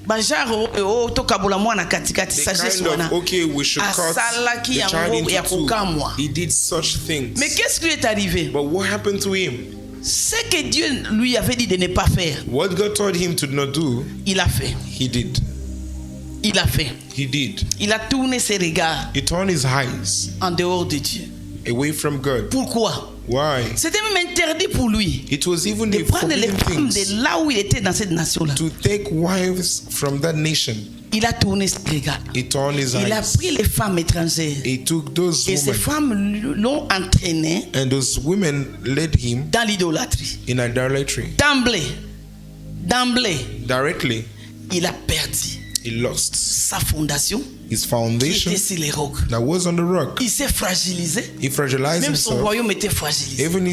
bajaro tokabula mwana katikati The sagesse kind wana. of, okay, we should cut Asalaki the child yango ya into two. kukamwa. He did such things. Mais qu'est-ce qui lui est arrivé? But what happened to him? Ce que Dieu lui avait dit de ne pas faire, What God told him to not do, il a fait. he did. Il a fait. He did. Il a tourné ses regards He turned his eyes en dehors de Dieu. away from God. Pourquoi? Why? C'était même interdit pour lui It was even de the prendre les forbidden femmes things de là où il était dans cette nation-là. to take wives from that nation. Il a tourné ses regards. He turned his Il a eyes. pris les femmes étrangères. He took those Et ces women, femmes l'ont entraîné and those women led him dans l'idolâtrie. in idolatry. D'emblée, Directly, il a perdu he lost sa fondation his qui foundation était sur les rocs. that was on the rock. Il s'est fragilisé. He fragilized Même son himself. royaume était fragilisé. Even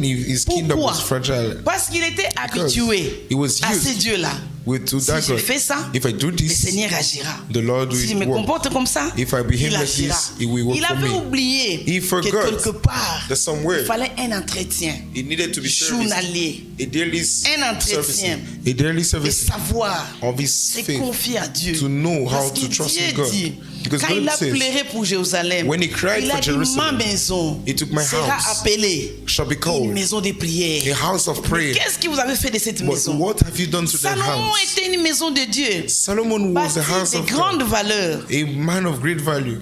his kingdom Pourquoi? was fragile. Parce qu'il était Because habitué he was à ce used Dieu-là. with Si that je God. fais ça, If I do le this, Seigneur agira. the Lord Si je me will work. comporte comme ça, If I behave il like agira. this, He will work Il for avait me. oublié He que forgot quelque part, that somewhere il fallait un entretien it needed to be serviced, journalier, a daily un entretien service, a daily de service savoir of His se faith, confier à Dieu. to know how Parce to que trust Dieu in God. dit, Because quand God il a says, pleuré pour Jérusalem, when He cried il a for dit, ma Jerusalem, maison He took my sera house, appelée shall be une called maison de prière. a house of Mais prayer. qu'est-ce que vous avez fait de cette But maison? what have you done to that Salomon house? était une maison de Dieu, Solomon was a bâtie house de of grande God, valeur. a man of great value.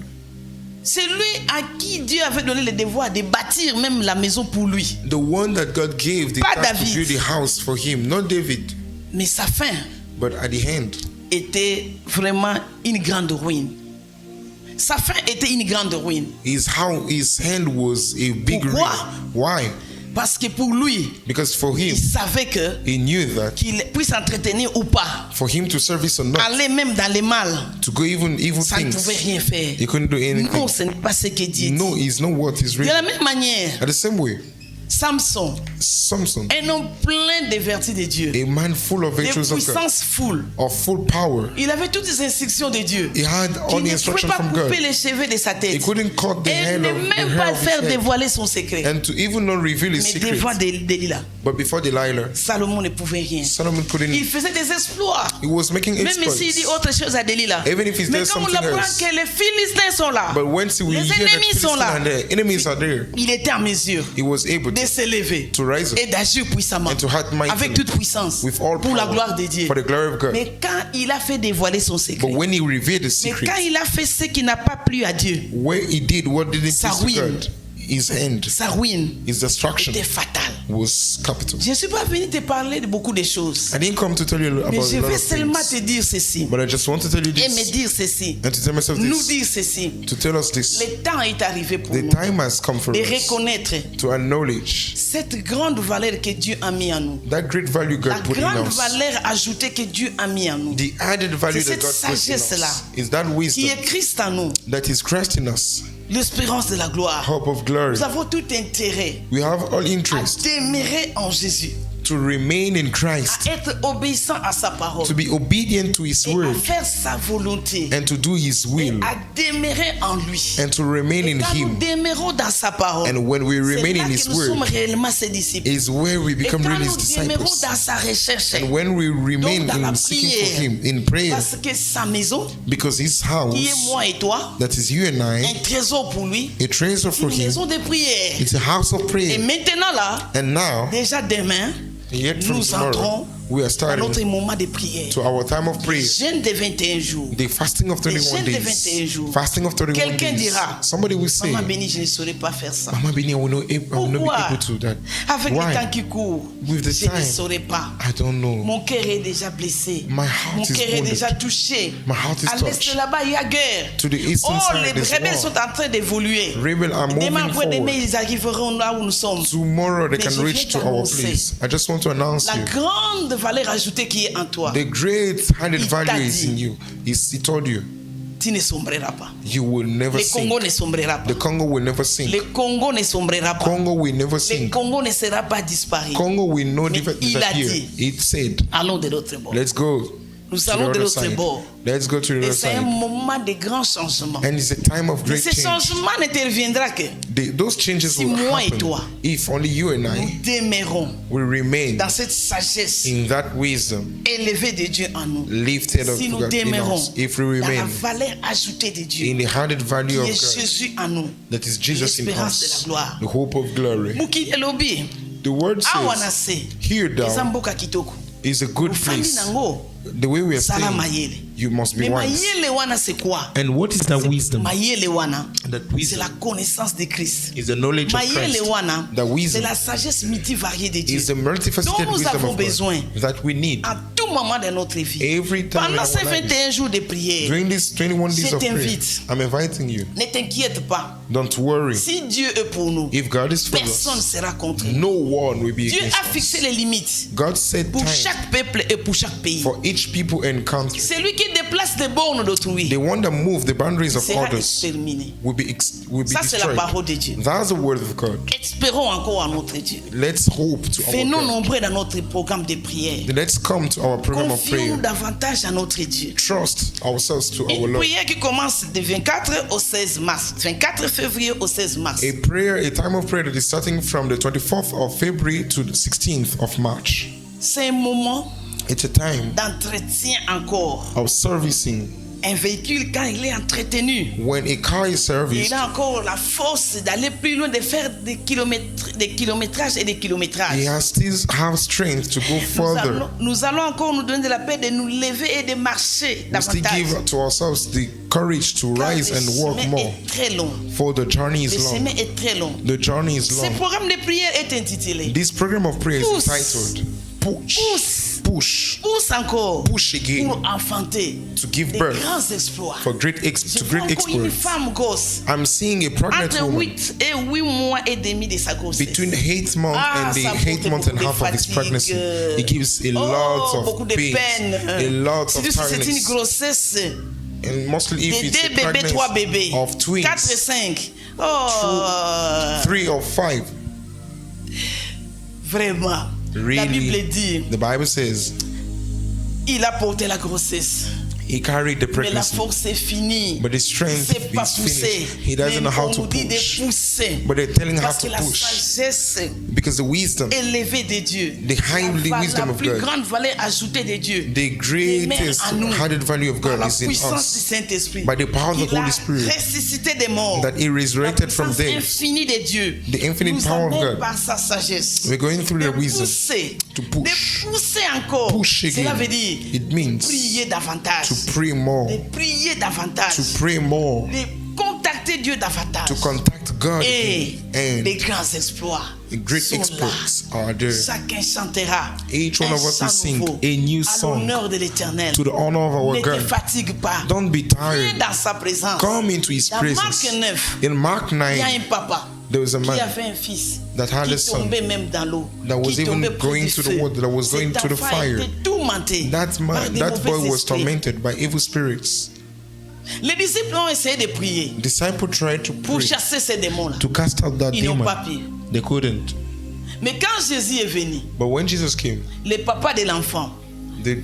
C'est lui à qui Dieu avait donné le devoir de bâtir même la maison pour lui. The one that God gave the Pas task to David. build a house for him, not David. Mais sa fin But at the end, était vraiment une grande ruine. Sa fin était une grande ruine. his hand was a big Pourquoi? ruin. Why? Parce que pour lui, Because for il him, savait que he knew that qu'il puisse entretenir ou pas, for him to service or not, aller même dans le mal, to go even evil ça ne pouvait things, rien faire. he couldn't do Non, anything. ce n'est pas ce que Dieu No, dit. it's not what is De la written. même manière, At the same way, Samson, Samson, un homme plein de vertus de Dieu, a man full of de virtues of God, puissance full, of full power, il avait toutes les instructions de Dieu. he had all Il the ne pouvait instructions pas from God. couper les cheveux de sa He tête. couldn't cut the Et hair ne of, the même hair pas of his faire head, dévoiler son secret. and to even not reveal his Mais secret. devant Delilah, But before Delilah, Salomon ne pouvait rien. Solomon Il couldn't. faisait des exploits. He was making Même s'il dit exploits. autre chose à Delilah. Even if he Mais does quand on something apprend else. que les Philistins sont là, But once we les hear that ennemis sont Philistines là, are there, enemies are there, il était en mesure he was able de se lever to rise up et d'agir puissamment, and to act mightily avec toute puissance, with all pour la power gloire de Dieu. for the glory of God. Mais quand il a fait dévoiler son secret, But when he revealed the mais secret, quand il a fait ce qui n'a pas plu à Dieu, where he did what didn't Sa please to ruine. God, his end, sa ruine his destruction était fatale. was capital. Je ne suis pas venu te parler de beaucoup de choses, I didn't come to tell you mais about je a lot vais of seulement te things, dire ceci but I just want to tell you et me this dire ceci, and to tell myself nous this, dire ceci. to tell us this. Le temps est arrivé pour The nous time has come for de us reconnaître to acknowledge cette grande valeur que Dieu a mis en nous, that great value la God put in grande us. valeur ajoutée que Dieu a mis en nous, The added value C'est that God cette puts in sagesse-là us is that qui wisdom est Christ en nous, that is Christ in us, l'espérance de la gloire. hope of glory. Nous avons tout intérêt We have all à interest demeurer en Jésus, to remain in Christ, à être obéissant à sa parole to be obedient to His et à word, faire sa volonté and to do His et will, à demeurer en lui. and to remain Et in quand nous Him. demeurons dans sa parole, And when we c'est remain là in que His nous sommes word, réellement ses disciples. is where we Et become quand really His nous demeurons disciples. dans sa recherche, And when we remain dans la in seeking for prière, Him, in prayer, parce que sa maison, because His qui est house, moi et toi, that is you and I, un trésor pour lui, a treasure for une Him, maison de prière. it's a house of Et prayer. maintenant là, And now, déjà demain, yet from nous tomorrow, entrons we are dans starting notre moment de prière. to our time of prayer. Jeûne de 21 jours. The fasting of jeûne 21 de 21 days. jours. Fasting of 21 Quelqu'un days. dira, Somebody will say, Maman bénie, je ne saurais pas faire ça. Mama Bini, I will not be Pourquoi? able to do that. Avec le Why? temps qui court, With the je ne time. saurais pas. I don't know. Mon cœur est déjà blessé. My heart Mon is cœur est wounded. déjà touché. My heart is À l'est touched. de là-bas, il y a guerre. To the eastern Oh, side, les there's rebelles war. sont en train d'évoluer. Rebels are Demain, moving après-demain, forward. ils arriveront là où nous sommes. Tomorrow they Mais can je reach viens to our t'annoncer place. I just want to announce La you. grande valeur ajoutée qui est en toi. The great added Il t'a value is dit. in you. He told you. Tu ne sombreras pas. You will never Le Congo sink. ne sombrera pas. The Congo will never sink. Le Congo ne sombrera pas. Congo will never Le sink. Congo ne sera pas disparu. Congo will not Mais il a disappear. dit. It said, Allons de l'autre bord. let's go Nous to the allons de other l'autre side. bord. Let's go to the Et other c'est un side. moment de grand changement. And it's a time of Mais great ce change. changement n'interviendra que Those changes Si will moi et happen toi, if only you and nous I demeurons will remain dans cette sagesse in that wisdom élevée de Dieu en nous. lifted up Si to nous God in demeurons us. If we dans la remain valeur ajoutée de Dieu, in the added value qui of est God, Jésus en nous, that is Jesus in l'espérance de la us, gloire. the hope of glory. Mukili elobi, The word awa says, na se, here eza thou mboka kitoko. is a good Ufandi place. nango, The way we are sala saying, mayele. you must be Mais wise. mayele wana c'est quoi? And what is that wisdom? Mayele wana, That c'est wisdom la connaissance de Christ. is the knowledge of Mayele Christ. wana, The c'est wisdom la sagesse multivariée de Dieu. is the multifaceted dont nous wisdom avons of besoin God that we need à tout moment de notre vie. every time in Pendant our ces lives. 21 jours de prière, During these 21 days Je of prayer, t'invite. I'm inviting you. ne t'inquiète pas. Don't worry. Si Dieu est pour nous, If God is for personne ne us, sera contre nous. no one will be Dieu against a fixé us. les limites God set pour time chaque peuple et pour chaque pays. for each people and country. C'est lui qui déplace les bornes d'autrui. The one that move the boundaries of Sera others exterminé. will be Ça, c'est la destroyed. parole de Dieu. That's the word of God. Espérons encore à notre Dieu. Let's hope to our Venons God. nombreux dans notre programme de prière. Let's come to our program of Confions-nous prayer. davantage à notre Dieu. Trust ourselves to our Une Lord. prière qui commence du 24 au 16 mars. 24 février au 16 mars. A prayer, a time of prayer that is starting from the 24th of February to the 16th of March. C'est un moment It's a time d'entretien encore. of servicing. Un véhicule, quand il est entretenu, When a car is serviced, il a encore la force d'aller plus loin, de faire des kilométrages et des kilométrages. he has still have strength to go further. Nous allons encore nous donner de la paix de nous lever et de marcher We still davantage. give to ourselves the courage to Car rise le and walk chemin more. est très long. For the journey Le is long. chemin est très long. The journey is Ce long. programme de prière est intitulé This program of prayer is Pousse. entitled Push. Pousse, Push. pousse encore Push again pour enfanter to give des birth grands exploits. for great Je to vois great encore une exploits. femme gosse I'm seeing a pregnant entre woman 8 et 8 mois et demi de sa grossesse. between 8 months and the ça 8 porte months and beaucoup de half of his fatigue. pregnancy. It gives a lot beaucoup of de pain, peine. a lot of Surtout si c'est une tiredness, grossesse and mostly if de it's 2 a bébés, 3 pregnancy bébés, of 4 twins, et 5. Oh, 3 or 5. vraiment. La Really, Bible dit, the Bible says il a porté la grossesse. he carried the Mais la pregnancy, force est finie. but his Il strength ne sait pas is pousser. finished. He doesn't know how On to nous dit de push, pousser. but they're telling him how Parce que to la push sagesse because the wisdom, élevée de Dieu, the highly wisdom la of plus God, grande valeur ajoutée de Dieu, the greatest en nous, added value of par God la is in puissance du us, Saint-Esprit, by the power of the qu'il a Holy Spirit, ressuscité des morts, that he la resurrected from puissance death. infinie de Dieu, The infinite nous power of amène God. par sa sagesse, We're going through de the wisdom pousser, to push. de pousser encore. Push Cela again. veut dire It means prier davantage, to pray more, de prier davantage, to pray more, de contacter Dieu davantage. to contact God Et again. des And grands exploits great sont là. exploits are there. Chacun chantera Each one un of us chant will sing nouveau a new à song l'honneur de l'Éternel. to the honor of our Ne te God. fatigue pas. Don't be Viens tired. dans sa présence. Come into His Dans presence. Marc 9, In Mark il y a 9, un papa there was a qui man avait un fils that had qui a son tombait même dans l'eau, that was qui even tombait près going du to the feu. water, that was going Cet to the enfant fire. était tourmenté That par man, des that boy mauvais was esprits. tormented by evil spirits. Les disciples ont essayé de prier Disciples tried to pour pray chasser ces démons-là. to cast out that Ils n'ont demon. pas pu. They couldn't. Mais quand Jésus est venu, But when Jesus came, le papa de l'enfant the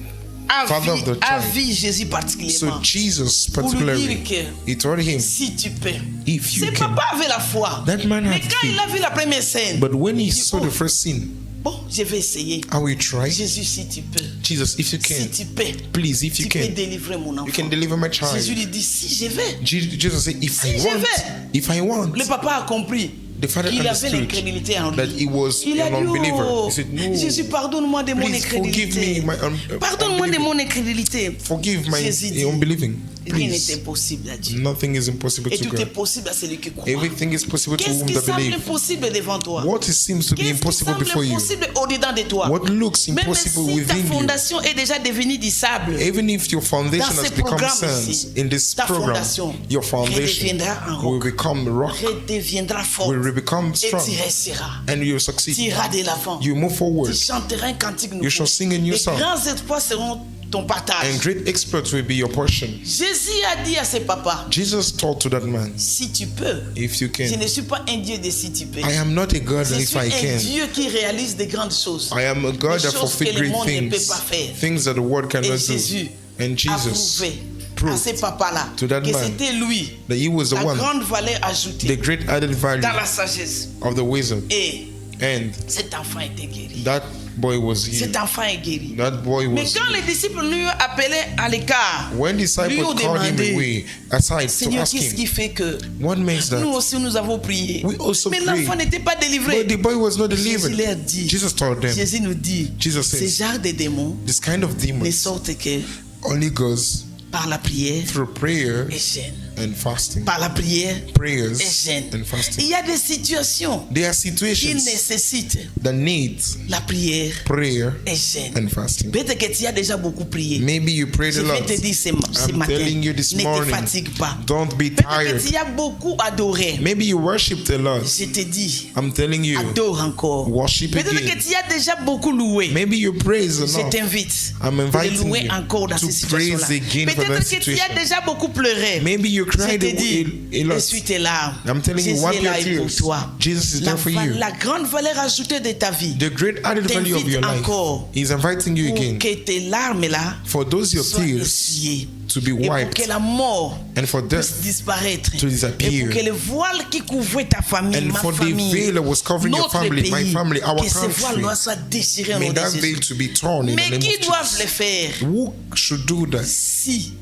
a father of the child, vu Jésus so particulièrement. Jesus Pour lui particularly, dire que he told him, si tu peux. if you Ce can. papa avait la foi. That man Mais had quand il faith. a vu la première scène, But when he il dit, saw the first scene, bon, je vais essayer. I will try. Jésus, si tu peux. Jesus, if you Si can, tu peux. please, if you Tu peux can, délivrer mon you enfant. can deliver my child. Jésus lui dit, si je vais. Jesus said, if Si I je want, vais. if I want. Le papa a compris The father qu'il avait understood l'incrédulité en that lui. he was Il a an dit, unbeliever. oh, He said, no, Jésus, pardonne-moi de mon please forgive incrédulité. me my Pardonne-moi de unbelieving. mon incrédulité. Forgive my Jésus dit, unbelieving. rien n'est Please. impossible à Dieu. Nothing is impossible Et to tout est God. possible à celui qui croit. Everything is possible to Qu'est-ce whom qui that semble believe. impossible devant toi? What seems to be Qu'est-ce qui impossible semble before you? impossible au-dedans de toi? What looks Même impossible si ta within you? fondation est déjà devenue du sable, Even if your foundation Dans has ces become programmes sand, ici, in this ta program, fondation your foundation redeviendra un will roc. become rock, redeviendra forte will become et strong, tu réussiras. and you Tu succeed. iras de l'avant. You move forward, Tu chanteras un cantique nouveau. You shall sing a new Les song. grands exploits seront ton partage. and great exploits will be your portion. Jésus a dit à ses papas, Jesus told to that man, si tu peux, if you je can, ne suis pas un Dieu de si tu peux. I am not a God Je if suis I un can. Dieu qui réalise des grandes choses. I am a God Des that choses fulfills que le great monde ne peut things, pas faire. things that the world Et cannot Jésus do. And a Jesus prouvé à proved ces papas-là to that que man c'était lui that he was the la one, grande valeur ajoutée the great added value dans la sagesse. of the wisdom. Et And cet enfant était guéri. that boy was healed. Cet enfant est guéri. That boy Mais was quand les disciples lui ont appelé à l'écart, When disciples lui ont called him demandé, away aside to Seigneur, ask qu'est-ce qui him, fait que what makes nous that? aussi nous avons prié, We also mais prayed. l'enfant n'était pas délivré? But the boy was not Jésus delivered. leur dit, Jesus told them, Jésus nous dit, Jesus ce says, genre de démons this kind of ne demons sortent que only goes par la prière through prayer et jeûne. and fasting. par la prière Prayers et jeûne. and Il fasting. y a des situations There are qui situations nécessitent that need la prière prayer et jeûne. and fasting. Peut-être que tu as déjà beaucoup prié. Maybe you prayed Je a vais lot. te dire ce I'm matin, telling you this ne te morning, fatigue pas. don't be Peut-être tired. que tu as beaucoup adoré. Maybe you worshipped a lot. Je te dis, I'm telling you, adore encore. worship Peut-être again. que tu as déjà beaucoup loué. Maybe you praise Je enough. t'invite I'm de inviting louer you encore dans to ces praise situations-là. again for that Peut-être que tu as situation. déjà beaucoup pleuré. Maybe you Je cried te dis, a lot. essuie tes larmes. I'm telling you, Jésus wipe est your là pour tears. toi. Jesus is there for you. La grande valeur ajoutée de ta vie The great added value of your life encore is inviting you pour again que tes larmes-là for those your soient tears essuyées. to be Et pour wiped que la mort and for puisse death disparaître. to disappear. Et pour que le voile qui couvrait ta famille, and ma for the famille, veil that was covering your notre family, my pays, family, our que ce country, voile soit déchiré au may nom de that Jésus. veil to be torn in the Mais name qui of doivent Jesus. le faire Who should do that si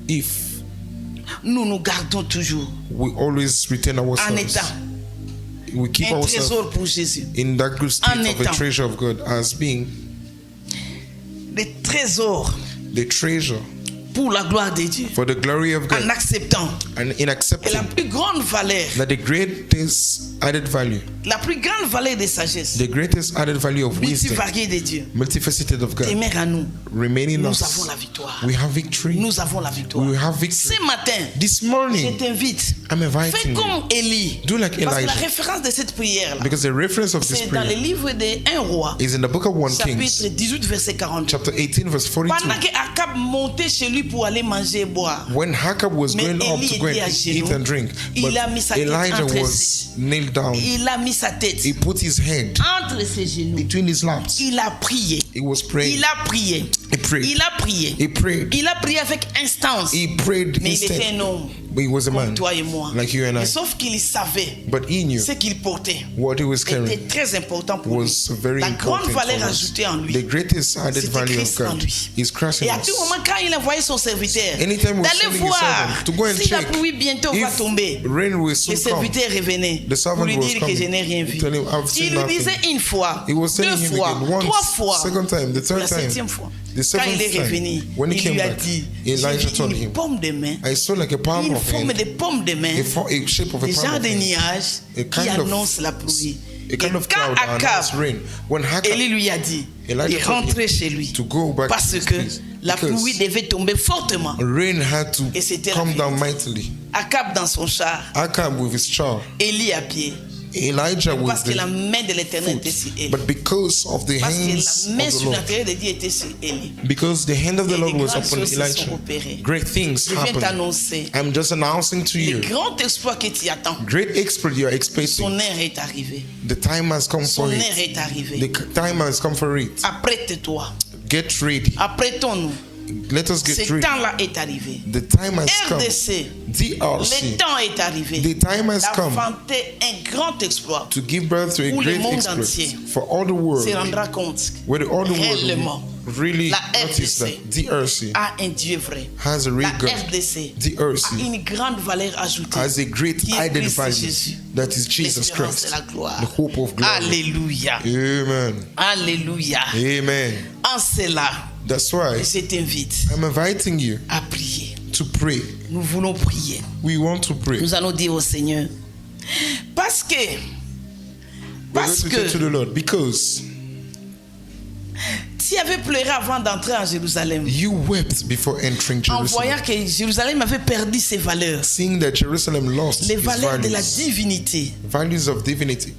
if nous nous gardons toujours we always retain en ourselves? étant We keep un ourselves trésor pour Jésus. in that good state En of a étant. treasure of God as being Des trésors the treasure pour la gloire de Dieu. for the glory of En God acceptant. and in Et la accepting plus grande valeur, that the greatest added value, la plus grande valeur de sagesse, the greatest added value of wisdom, multivariée de Dieu, multifaceted of God, demeure à nous. remaining in Nous us. avons la victoire. We have victory. Nous avons la victoire. We have victory. Ce matin, This je morning, t'invite. I'm Fais inviting you. comme Élie. Do like Parce que la Elijah. référence de cette prière-là, Because the reference of this c'est dans le prayer livre de 1 roi, is in the book of 1 chapitre Kings, 18, verset 42. chapter 18, verse 42. Pendant que Akab montait chez lui pour aller manger et boire, When Hakkab was Mais going up Élie to go était à and genoux. eat and drink, Il but a mis sa tête Elijah entre was nailed down. il a mis sa tête He put his head entre ses genoux. between his laps. Il a prié. He was praying. Il a prié. He prayed. Il a prié. He prayed. Il a prié avec instance. He prayed Mais il était un instead. homme But he was a comme man toi et moi. like you and Mais I. sauf qu'il savait But he knew ce qu'il portait what he was était carrying très important pour lui. was very La grande important valeur for us. ajoutée en lui. The greatest added C'était value of Christ en God lui. is Christ in Et à tout us. moment, quand il envoyait son serviteur Anytime we're d'aller sending his voir servant to go and si la check pluie bientôt va if tomber, rain will le soon come, serviteur revenait the pour servant lui was dire que coming. je n'ai rien vu. Tell him, I've seen Il lui nothing. disait une fois, He was deux telling him fois, again, once, trois fois. second time, the Pour third la time, 7e fois. the Quand il est seventh revenu, time. When he il came lui a back, dit, Elijah j'ai vu told une him, pomme de main, I saw like a palm une of forme hand, de pomme de main, a shape of a des palm genres of de hand, nuages a qui kind of- annoncent la pluie. a kind Et of quand cloud that announced Akab, rain. When Élie Hakkab lui a dit Elijah de told him rentrer chez lui to go back parce to his que place, la because pluie devait tomber fortement. rain had to Et c'était la come down vérité. mightily. Akab dans son char, Akab with his char, Élie à pied, Elijah with parce que la the main de l'Éternel était sur foot. Élie. But because of the Parce que hands la main of the Lord, surnaturelle de Dieu était sur Élie. because the hand of the Et Lord des was grandes upon choses se sont Elijah, opérées. great things Je viens happened. t'annoncer I'm just announcing to le you, grand exploit que tu attends. great expert you are expecting. Son heure est arrivée. The time has come Son for heure it. est arrivée. The time has come for it. Apprête-toi. Get ready. Apprêtons-nous. Let us Ce get ready. temps-là est arrivé. The time has come. RDC, le DRC. temps est arrivé. The time has come D'inventer un grand exploit. to give birth to a Où le great monde exploit entier for all the world, Se rendra compte where all the réellement world really la notice RDC that DRC a un Dieu vrai. has a La real God. RDC a DRC une grande valeur ajoutée. has a great qui est added Christ value Jésus. that is Jesus L'espérance Christ, de la gloire. the hope of glory. Alléluia. Amen. Alléluia. Amen. En cela, That's why je t'invite I'm inviting you à prier. to pray. Nous voulons prier. We want to pray. Nous allons dire au Seigneur. Parce que We're going to say to the Lord, because tu avais pleuré avant d'entrer en Jérusalem, you wept before entering en Jerusalem, voyant que Jérusalem avait perdu ses valeurs, seeing that Jerusalem lost les its valeurs de la values, divinité, values of divinity.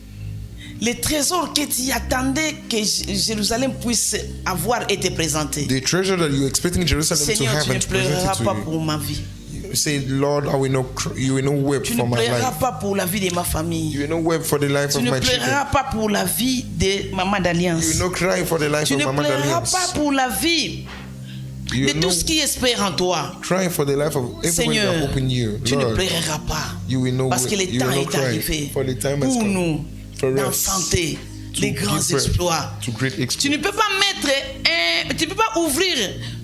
les trésors que tu attendais que Jérusalem puisse avoir été présentés. The treasure that you're expecting Jerusalem to Seigneur, have tu ne and to present pleureras it pas to you. pour ma vie. You say, Lord, I will not you will not weep Tu ne for my pleureras life. pas pour la vie de ma famille. You will not weep for the life Tu of ne my children. pleureras pas pour la vie de Maman You d'Alliance. will not cry for the life Tu of ne Mama pleureras Dalians. pas pour la vie You de will tout not ce qui espère en toi. cry for the life of everyone Seigneur, that hope in you. tu ne Lord, pleureras pas. you will not Parce que le you temps will not est cry, arrivé for the time has pour come nous for us d'enfanter to les give grands birth exploits. to great Tu exploits. ne peux pas tu peux pas ouvrir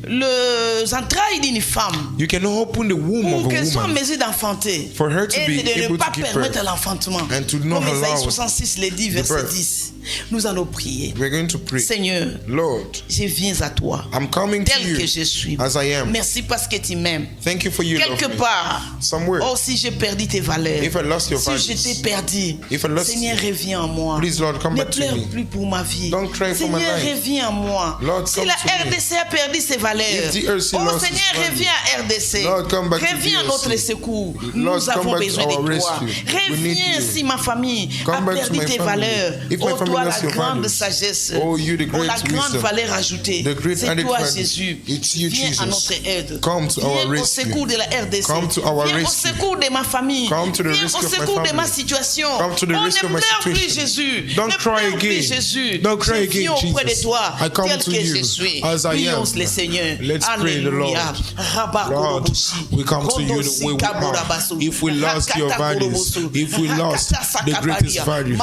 les entrailles d'une femme You cannot open the womb pour of a qu'elle soit en woman mesure d'enfanter for her to et be de ne able pas to give permettre birth l'enfantement. and to not Comme Isaïe allow 66 le dit, the verset birth. 10. Nous allons prier. We're going to pray. Seigneur, Lord, je viens à toi, I'm coming to tel que you je suis. as I am. Merci parce que tu m'aimes. Thank you for you love Quelque me. part, Somewhere, oh, si j'ai perdu tes valeurs, if I lost your si je values, t'ai perdu, if I lost Seigneur, reviens en moi. please, Lord, come Ne back to pleure me. plus pour ma vie. Don't cry for my Seigneur, life. reviens en moi. Lord, Si come la to me. RDC a perdu ses valeurs, If the RC oh lost Seigneur, its value, reviens à RDC. Lord, come back to Reviens à DRC. notre secours. Lord, Nous come avons back to besoin de our toi. rescue. We need Reviens you. si ma famille Come a back to perdu my tes family. valeurs. If my Oh, family toi, lost la your grande values. sagesse. Oh, you the Oh, great la grande wisdom. valeur ajoutée. The great C'est added toi, value. Jésus. It's you, Viens à Jesus. notre aide. Come to our Viens au rescue. secours de la RDC. Come to our Viens au rescue. secours de ma famille. Come to the Viens rescue au of my secours de family. ma situation. Come to the Oh, rescue ne of my pleure plus, situation. Jésus. Don't Ne cry pleure plus, again. Jésus. Don't cry Je again, viens auprès de Jesus. toi, I come tel to que you je suis. as I Prions am. le Seigneur. Let's pray the Lord. Alléluia. Lord, we come to you the way we are. If we lost your values, if we lost the greatest value,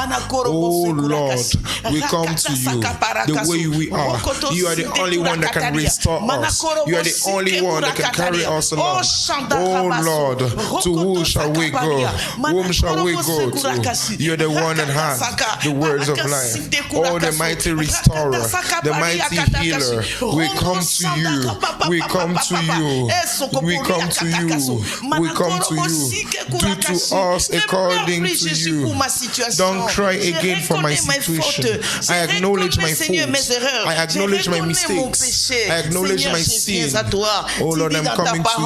oh Lord, we come to you the way we are. You are the only one that can restore us. You are the only one that can carry us along. Oh Lord, to who shall we go? Whom shall we go to? You are the one that has the words of life. Oh, the mighty restorer, the mighty healer. We come to you. We come to you. We come to you. We come to you. Do to us according to you. Don't cry again for my situation. I acknowledge my faults. I acknowledge my mistakes. I acknowledge my sin. Oh Lord, I'm coming to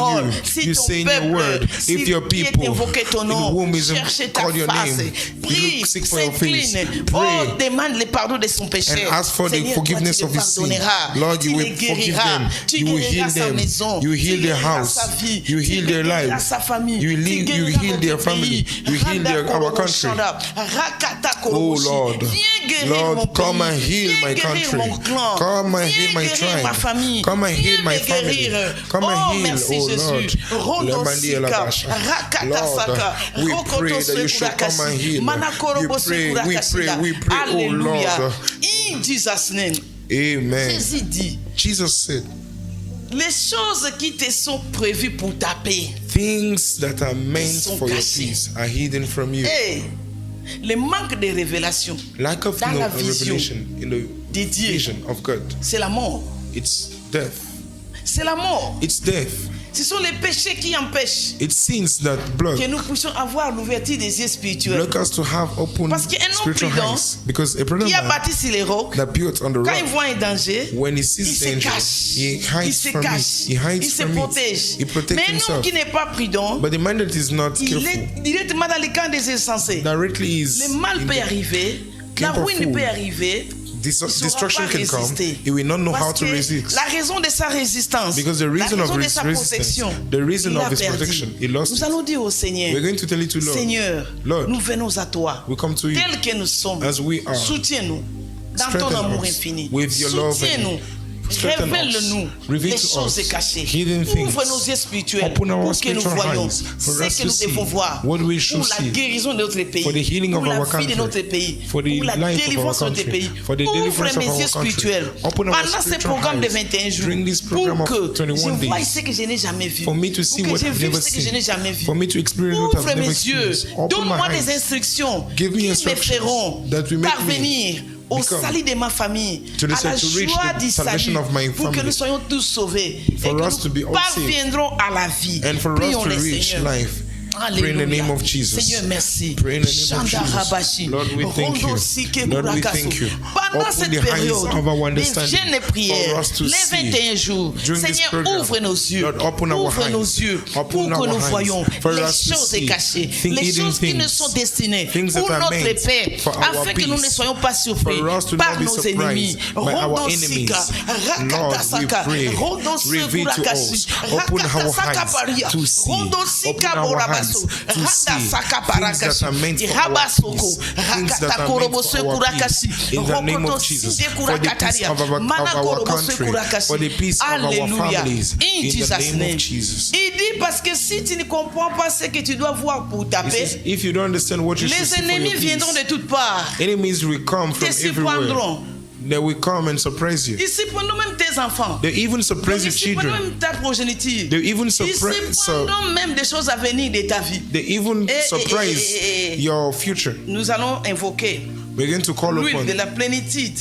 you. You say in your word, if your people in whom is called your name, you seek for your face, pray and ask for the forgiveness of his sin. Lord, you will forgive them. You will heal them. You will heal their house. You will heal their lives. You will heal their family. You will heal our country. Oh Lord, Lord, come and heal my country. Come and heal my tribe. Come and heal my family. Come and heal, oh Lord. Lord, we pray that you should come and heal. We pray, oh Lord. In Jesus' name. Amen. Jésus dit, Jesus said, les choses qui te sont prévues pour ta paix, things that are meant sont for your cachées. peace are hidden from you. et le manque de révélation Lack of dans la vision revelation in the de Dieu, vision of God. c'est la mort. It's death. C'est la mort. It's death. Ce sont les péchés qui empêchent It sins that blood que nous puissions avoir l'ouverture des yeux spirituels. block us to have open Parce qu'un homme spiritual prudent eyes. Because a prudent Qui a man bâti sur les rocs, that built on the quand il rock, voit un danger, when he il sees se danger, cache. he Il hides se from it. cache. He hides Il se from protège. it. He protects Mais un homme himself. qui n'est pas prudent, But the man that is not il careful est directement dans le camp des insensés. directly is Le mal in peut the arriver, la camp of ruine fool. peut arriver. Destruction can come. Résister. He will not know how Parce to que resist. la raison de sa résistance, Because the la reason of raison de his sa resistance, protection, the reason il of a his perdu. protection, he lost Nous it. allons dire au Seigneur, We're going to tell it to Lord. Seigneur, Lord, nous venons à toi, we come to you tel que nous sommes. as we are. Soutiens-nous dans ton Strengthen amour us infini. with your love Soutiens-nous. and strengthen us. Révèle-nous Reveal les to choses us cachées. hidden things. Ouvre nos yeux spirituels Open our pour que nous spiritual voyons eyes for ce us que to nous see devons voir what we pour should la see, guérison de notre pays, for the healing pour of la our vie country, de notre pays, for the pour la life of our délivrance de notre country, pays. for the Ouvre deliverance mes of yeux our country. spirituels Open our pendant ce spiritual programme de eyes 21 jours during this program pour of que 21 je voie days. ce que je n'ai jamais vu, For me to see pour que what je I've vive never ce que je seen. n'ai jamais vu. For me to experience what Ouvre I've never mes yeux, experienced. Open donne-moi my des eyes. instructions Give me qui me instructions feront that will make me parvenir au become salut de ma famille, to the- à la to reach joie the du salvation salut, of my pour que family. nous soyons tous sauvés For et us que to be nous all saved. parviendrons à la vie. And for us Prions to le reach Seigneur. life. Pray in the name of Jesus. Seigneur, merci. Pray in the name of Chanda Jesus. Rabashi. Lord, we thank you. Rondo Sike Lord, we Burakasu. thank you. Pendant Open cette the eyes période of our des understanding jeûnes et prières, for us to les see 21 jours, during this Seigneur, program. ouvre nos yeux. Lord, open our Ouvre nos eyes. yeux pour Open que our nous eyes voyons for les us to choses see cachées, hidden les choses qui things, nous sont destinées things pour that are notre meant paix, for our afin que nous ne peace, soyons pas surpris for us to par not be nos surprised ennemis. by our Rondo enemies. Sika, Lord, we Rakatasaka, pray, Rondo reveal to Sekurakasi, us, open our Rakatasaka eyes Paria, to see, Rondo open Sika our Borabaso, hands to see Radasaka things that are meant for our Rabasoko, peace, things that are meant for our peace, in the name of Jesus, for the peace of our country, for the peace of our families, In in Jesus' the name name. of Jesus. Il dit parce que si tu ne comprends pas ce que tu dois voir pour ta He paix, says, if you don't understand what you should les see for ennemis your viendront peace, de toutes parts. enemies will come from Te everywhere. surprendront. They will come and surprise you. Ils surprendront même tes enfants. They even surprise Ils your surprendront children. même ta progéniture. They even Ils surprise. surprendront même des choses à venir de ta vie. They even surprise your future. Nous allons invoquer Begin to call l'huile upon de la plénitude,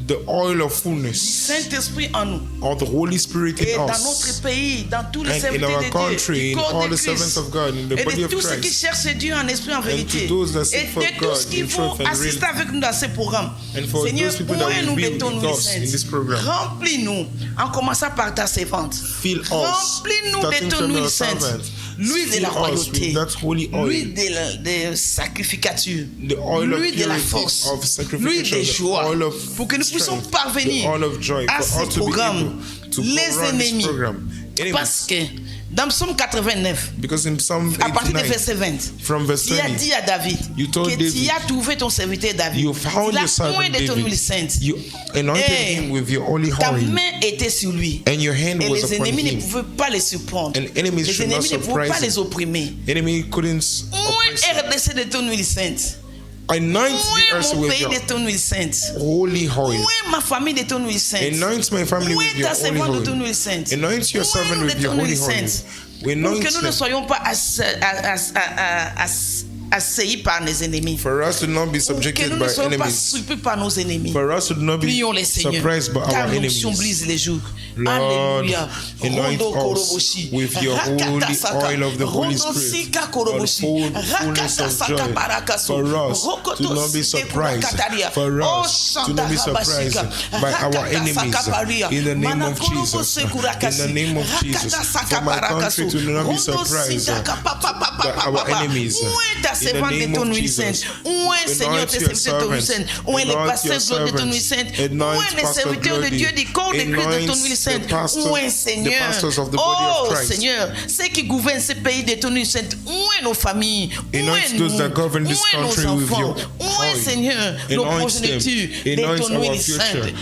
the oil of fullness Saint-Esprit en nous. of the Holy Spirit Et in dans us. notre pays, dans tous les And in serviteurs our de Dieu, country, du in corps all de the servants Christ, of God, in the et body de of tous ceux qui Christ, cherchent Dieu en esprit en vérité, those that seek et for de tous God ceux qui in vont truth and assister reality. avec nous dans ce programme. And for Seigneur, those people that oins-nous will de be ton with huile us in this sainte. program. Remplis-nous, en commençant par ta servante. Fill us, Remplis-nous starting de ton from huile your sainte. servants. L'huile de la Fill us royauté, with that holy oil. l'huile de sacrificature, The oil of l'huile de la purity, force, of sacrification, l'huile de the joie, oil of pour que nous puissions strength, parvenir the oil of joy, à for ce us to be programme. able to Les run this ennemis, program. parce que dans Psaume 89, Because in Psalm à partir du 89, verset 20, from verse tu as 20, dit à David you told que David, tu as trouvé ton serviteur David. you found Il a your servant point de ton David. huile sainte. You anointed Et him with your holy ta oil, main était sur lui. and your hand Et was les upon ennemis ne him. pouvaient pas les surprendre. And enemies Les should not ennemis ne pouvaient pas surprise les him. opprimer. Enemy couldn't Ouin oppress him. RDC de ton huile sainte. Anoint the Ouin earth mon with pays your de ton huile sainte. holy oil. Ouin ma famille de ton huile sainte. Anoint my family Ouin with your ta holy servante de oil. ton huile sainte. Anoint your servant Ouin-nous with de your ton holy huile oil. sainte. We Pour anoint que nous ne them. soyons pas assaillis par nos ennemis. For us to not be Pour que subjected nous ne by soyons pas enemies. surpris par nos ennemis. For us to not be Prions les Seigneurs. surprised by Car our l'onction enemies. brise les jougs. Lord, Alléluia. anoint Rondo us koroboshi. with your holy Rakatasaka. oil of the Holy Rondo Spirit, sika koroboshi. on fullness of Rakatasaka joy. barakaso. For us to Rokoto not be sike surprised, kurakataria. for Oh, us to Shanta not be surprised Rabashika. by our Rakatasaka enemies, paria. in the name of Manakorobo Jesus, sekurakasi. in the name of Jesus, Rakatasaka for my country barakaso. to not be Rondo surprised sitaka pa, pa, pa, pa, by pa, our pa, pa. enemies, Où est ta in the servante de name ton of huile Jesus. sainte? Où est, Seigneur, tes Anoint your serviteurs de ton huile servants. sainte? Où est les Anoint pasteurs your de ton huile servants. sainte? Où Anoint est les Pastor serviteurs de Glody. Dieu du corps de Christ de ton Anoint huile the sainte? pastors- Où est, the Seigneur? pastors of the body of Oh, Christ. Seigneur, ceux qui gouvernent ce pays de ton huile sainte, où est nos familles? Où Anoint est those nous? that govern Où this est nos country with enfants? your Où est, oil. Seigneur, nos Anoint progénitures them. de Anoint ton our huile future sainte? with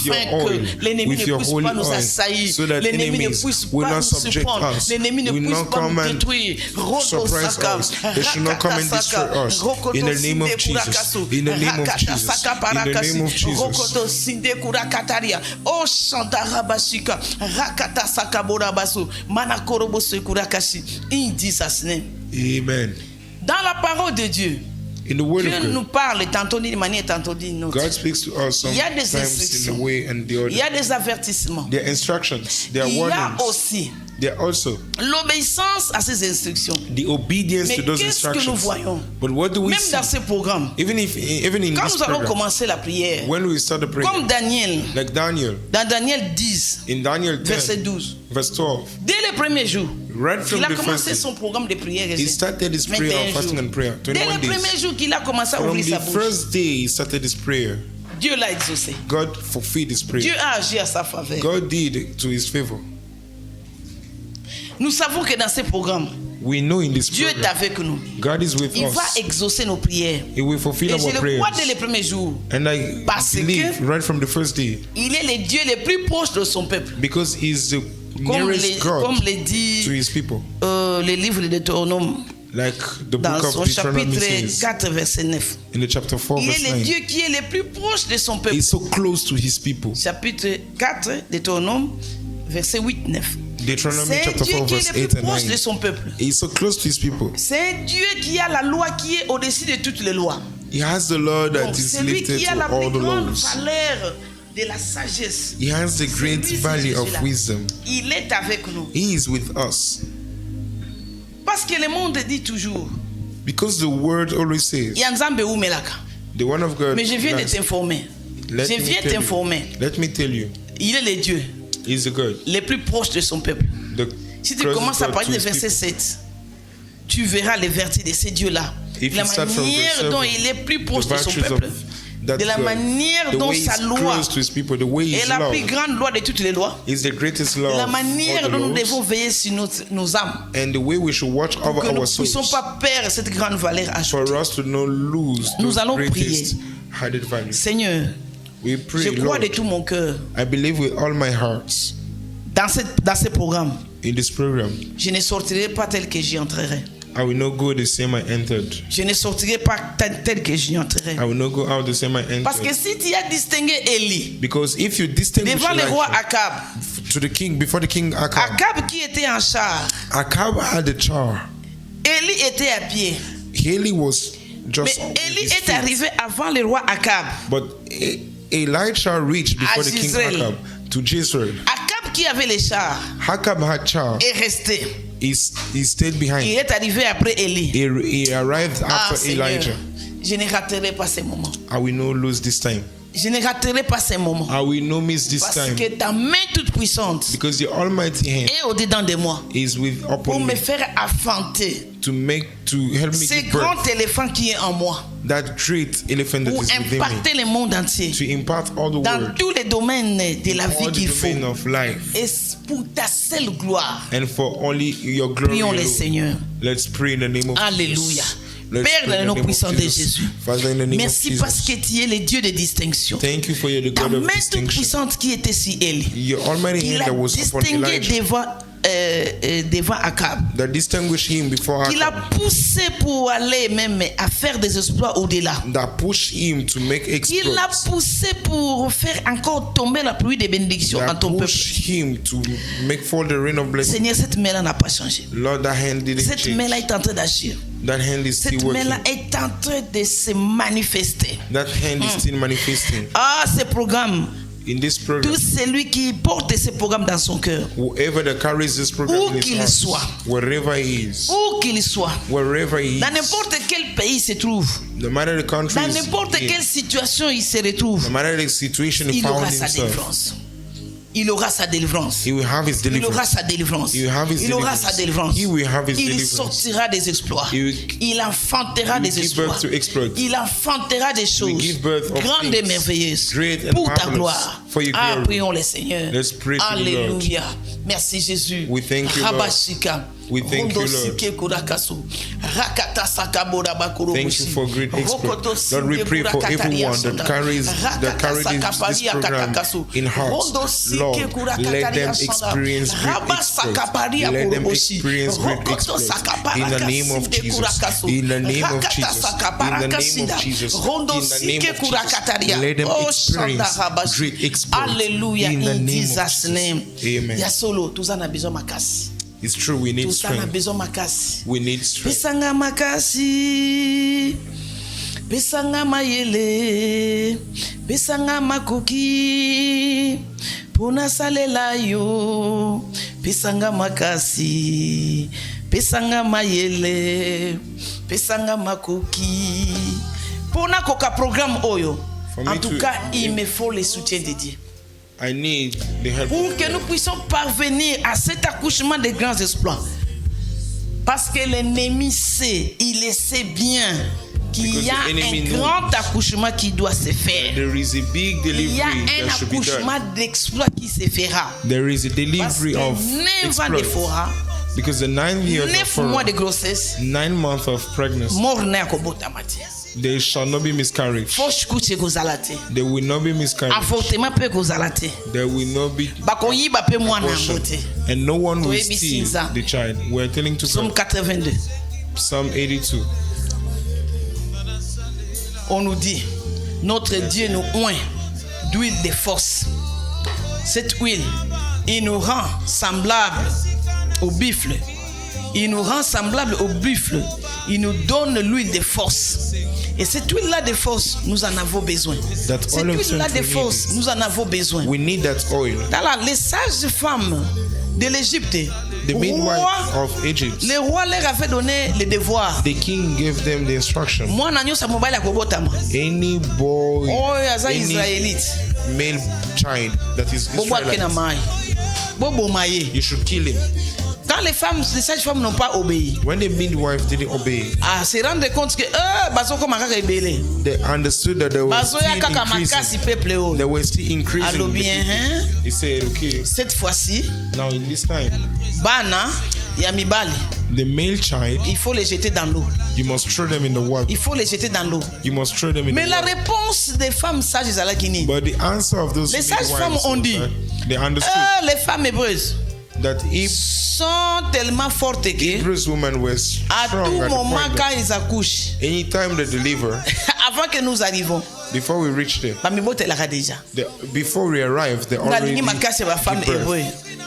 your Afin que oil, l'ennemi with ne your puisse holy pas nous oil, assaillir. so that L'ennemi ne enemies puisse will pas not nous subject surprendre. us, L'ennemi ne will puisse not pas come nous and détruire. surprise us. They should not come and destroy us. In the name of Jesus. In the name of Jesus. In the name of Jesus. Oh, Shantarabashika, Rakata Sakaborabasu, Manakorobosu Kurakashi. In Jesus' name. Amen. Dans la parole de Dieu, In the word Dieu of nous God, parle tantôt d'une manière, tantôt d'une autre. God speaks to us Il y a des sometimes in instructions. the way and the Il y other. a des avertissements. There are instructions, there are Il y a warnings, aussi there are also l'obéissance à ces instructions. the obedience Mais to those qu'est-ce que nous instructions. voyons? But what do we Même see? dans ce programme, Even in quand this nous allons program, commencer la prière, when we start the prayer, comme Daniel, like Daniel, dans Daniel 10, in Daniel verset 10, 12, verse 12, dès le premier jour, right from il a the commencé first son programme de prière. day, he started his prayer 21 of fasting jours. and prayer, Dès 21 le premier days. jour qu'il a commencé à From ouvrir the sa bouche, first day he started his prayer, Dieu l'a exaucé. God fulfilled his Dieu prayer. a agi à sa faveur. God did to his favor. Nous savons que dans ce programme, We know in this Dieu est program, avec nous. God is with Il va us. exaucer nos prières. He will fulfill Et je our le prayers. crois dès le premier jour. And I Parce believe que- right from the first day, Il est le Dieu le plus proche de son peuple. because he's the Comme nearest comme God le dit to his people. le livre de Deutéronome Like the dans book of son Deuteronomy chapitre says 4, verset 9. in the chapter 4, Il verse est le 9. Dieu qui est le plus proche de son peuple. He's so close to his people. Chapitre 4, Deutéronome, verset 8, 9. Deuteronomy C'est chapter Dieu 4, qui est verse le 8 plus and proche de 9. son peuple. He's so close to his people. C'est Dieu qui a la loi qui est au-dessus de toutes les lois. He has the law that Donc, is c'est lui lifted qui a to la all plus the grande laws. valeur de la sagesse. He has the great Celui-ci, value of Jésus-là. wisdom. Il est avec nous. He is with us. Parce que le monde dit toujours, Because the word always says, Yanzambe ou Melaka. the one of God. Mais je viens de lies. t'informer. Let Je me viens tell you. t'informer. Let me tell you, Il est le Dieu he's the God. le plus proche de son peuple. The Si tu closest commences à God parler to du his verset people. 7, tu verras les vertus de ces dieux-là. If La you start from manière verse dont 7, il est plus proche the de son virtues peuple. of that De la God, manière the dont way he's sa loi close to his people, the way est his la law plus grande loi de toutes les lois. is the greatest De law la of manière all the dont nous laws, devons veiller sur nos âmes. and the way we should watch over Que nous our ne puissions souls, pas perdre cette grande valeur for ajoutée. us to not lose Nous those allons greatest added values. Seigneur, We je pray, crois Lord, de tout mon cœur I believe with all my heart dans ce programme. in this program, Je ne sortirai pas tel que j'y entrerai. I will not go the same I entered. Je ne sortirai pas tel que j'y entrerai. I will not go out the same I Parce que entered. si tu as distingué Élie Because if you distinguish devant le roi Elijah Akab, to the king, before the king Akab, Akab qui était en char, Akab had the char. Élie était à pied. Haley was just Mais Élie est arrivé avant le roi Akab. But Elijah reached before the king Akab to Jezreel. Akab qui avait les chars Akab had char. est resté. He stayed behind. Il est arrivé après Élie. He arrived after Seigneur, Elijah. je ne raterai pas ces moments. I will not lose this time. Je ne raterai pas ces moments. I will not miss this Parce time. que ta main toute puissante Because the Almighty hand est au-dedans de moi is pour upon me me faire affronter to help me ce give grand birth. éléphant qui est en moi. That great elephant that Pour is within impacter le monde entier. me. To impart all the Dans world. tous les domaines de la vie All qu'il the faut. domain of life. Et pour ta seule gloire. And for only your glory Prions le alone. Seigneur. Let's pray in the name of Alléluia. Jesus. Let's Père, pray dans in le the nom name of puissant de Jesus. Jésus. Father, in the name Merci of parce Jesus. que tu es le Dieu de distinction. Thank you for the Ta God of main toute distinction. puissante qui était sur Élie. Your almighty Il hand a that was upon distingué Elijah. devant Akab. That distinguished him before Il a Akab. poussé pour aller même à faire des exploits au-delà. That pushed him to make Il a exploits. poussé pour faire encore tomber la pluie de bénédiction en That ton peuple. pushed him to make fall the rain of blessing. Seigneur, cette main-là n'a pas changé. Lord, that hand didn't Cette change. main-là est en train d'agir. That hand is Cette still working. main-là est en train de se manifester. That hand is still manifesting. Ah, ce programme, In this program, tout celui qui porte ce programme dans son cœur, whoever that carries this program Où in his qu'il heart, soit. wherever he is, où qu'il soit, wherever he dans is, n'importe quel pays il se trouve, no matter the country, dans n'importe quelle situation il se retrouve, no matter the situation he il found aura sa himself, délivrance. Il aura sa délivrance. he will have his Il aura deliverance. sa délivrance. He will have his Il aura deliverance. sa délivrance. He will have his Il deliverance. sortira des exploits. He will- Il enfantera he will des give exploits. birth to exploits. Il enfantera des choses give birth of grandes et things merveilleuses great and pour ta marvelous gloire. for your Ah, glory. prions le Seigneur. Let's pray to the Alléluia. Merci Jésus. We thank you, Lord. Rabashika. We thank you, Lord. Rondosike kurakasu. Rakata sakabora bakuro Thank you for great exploits. Lord, we pray for everyone that carries this program in heart. Lord, let them experience great exploits. Let them experience great exploits. In the name of Jesus. In the name of Jesus. In the name of Jesus. In the name of Jesus. Let them experience great exploits. Alléluia. In the In name of Jesus' name. Amen. Yasolo, tuzana besoin makasi. It's true, we need Tuzana strength. besoin makasi. We need strength. Pesanga makasi, pesanga mayele, pesanga makoki, pona salela yo, pesanga makasi, pesanga mayele, pesanga makoki, pona koka programme oyo. For me En tout to- cas, il me faut le soutien de Dieu. I need the help Pour of que God. nous puissions parvenir à cet accouchement des grands exploits. Parce que l'ennemi sait, il le sait bien qu'il Because y a the enemy un knows grand accouchement qui doit se faire. There is a big Il y a delivery un that should be accouchement done. d'exploit qui se fera. There is a Parce delivery que of 9 ans de exploits. fora, Because the 9 years 9 of mois de foreign, grossesse, 9 months of pregnancy, mort na kobota mati. there shall not be miscarriage. Fauche couche kozala te. There will not be miscarriage. Avortement pe kozala te. There will not be Bakoyiba pe mwana abortion. yango te. And no one will Toyebi steal sinza. the child. We are telling to Psaume God. 82. Psalm 82. On nous dit, notre Dieu nous oint d'huile de force. Cette huile, il nous rend semblable au buffle. Il nous rend semblable au buffle. Il nous donne l'huile de force. Et cette huile-là de force, nous en avons besoin. That Cette all of huile-là us de we force, need it. nous en avons besoin. We need that oil. Les sages femmes de l'Égypte, The midwife of Egypt. le roi leur avait donné le devoir. The king gave them the instruction. Mwana nyosa mobile akobotama. Any boy, Oyo aza any Israélite. male child that is Bobwake na Israelite, mai. Boboma ye. you should kill him. Quand les sages-femmes n'ont pas obéi, When the midwife didn't obey, se rendre compte que bazo koma kaka ebele. they understood that they were Bazo ya still kaka makasi increasing. peuple o. They were still increasing. Allo bien, hein? He said, okay, Cette fois-ci, now in this time, bana ya mibali, the male child, il faut les jeter dans l'eau. you must throw them in the water. Il faut les jeter dans l'eau. You must throw them in Mais the la water. réponse des femmes sages ezalaki nini? But the answer of those Les sages-femmes midwives ont was dit, that they understood Les femmes hébreuses that if sont tellement fortes que Hebrew women were à strong tout at the moment point quand that ils accouchent, anytime they deliver, avant que nous arrivons, before we reach there, bamibotelaka déjà. before we arrive, they already Nalingi makasi ya bafemme give birth. hébreu.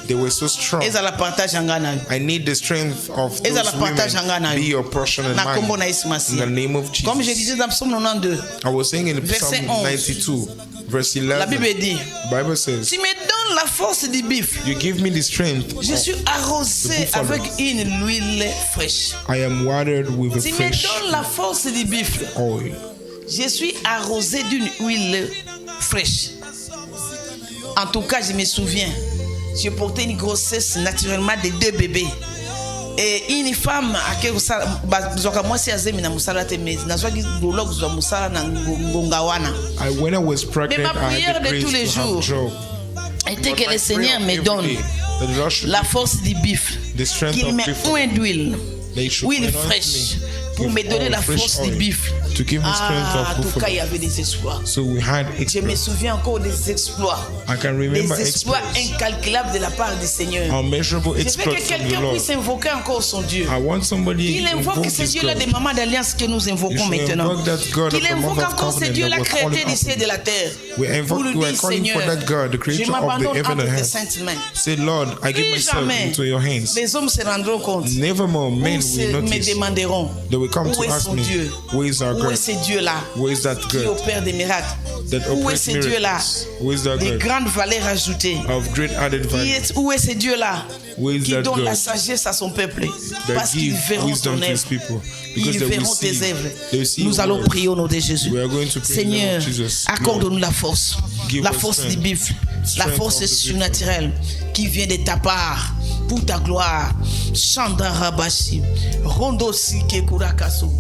They were so strong. I need the strength of those women. Be your portion and mine. In the name of Jesus. Comme je disais dans Psaume 92, I was saying in Psalm 92, verse 11. La Bible dit, Bible says, tu me donnes la force du buffle. You give me the strength. Je suis arrosé avec une huile fraîche. I am watered with a tu fresh me donnes la force du buffle. oil. Je suis arrosé d'une huile fraîche. En tout cas, je me souviens, j'ai porté une grossesse naturellement de 2 bébés. Et une femme à qui when I was pregnant, I had the grace to have job. Était que le Seigneur me donne la force du buffle, qu'il met un d'huile, huile fraîche, pour me donner la force du buffle. To give me strength of en tout cas, il y avait des exploits. So we had Je me souviens encore des exploits. I can remember des exploits incalculables de la part du Seigneur. Unmeasurable Je veux exploits que from the quelqu'un Lord. puisse invoquer encore son Dieu. I want somebody Qu'il invoque ce Dieu-là des mamans d'alliance que nous invoquons maintenant. Qu'il invoque encore ce Dieu-là créateur du ciel et de la terre. Pour lui dire, Seigneur, je m'abandonne entre tes saintes mains. Say, Lord, I give myself into your hands. Les hommes se rendront compte. Nevermore, men will me notice. demanderont, They will come où to est ask son me, Dieu? where is our Où est God? ce Dieu-là Where is that qui God opère des miracles? that Où est operates ce Dieu-là miracles? Where is that des God grandes valeurs ajoutées? of great added value? Où est ce Dieu-là Where is qui that donne God la sagesse à son peuple? that Parce qu'ils give verront wisdom ton to œuvre. his people? Because Ils they will verront tes see, œuvres. they will see Nous your allons work. prier au nom de Jésus. We are going to pray in the Seigneur, name of Jesus. accorde-nous la force. Give La us force strength. du buffle. La Strength force of the surnaturelle qui vient de ta part pour ta gloire. Chandarabashi. Rondosi kekurakaso.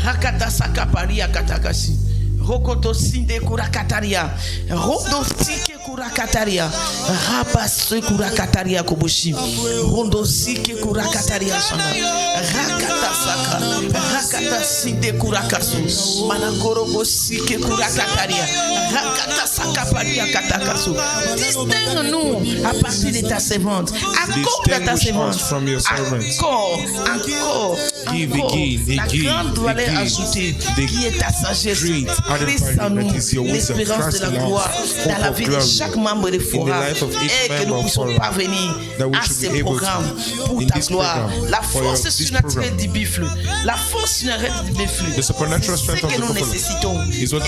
Rakata sakapari akatakasi. Rokoto sinde kurakataria. Rondo sike kurakataria. Rabase kurakataria koboshi. Rondo sike kurakataria shanda. Rakata saka. Rakata sinde kurakasu. Manakoro bosike kurakataria. Rakata saka paria katakasu. Distingue-nous à partir de ta servante. Accorde à ta servante. Encore. Give La grande valeur ajoutée qui est ta sagesse. Christ en nous, l'espérance de la gloire dans la vie de chaque membre de Fora et que nous puissions parvenir à ce programme pour ta gloire. La force surnaturelle du buffle, la force surnaturelle du buffle, c'est ce que nous nécessitons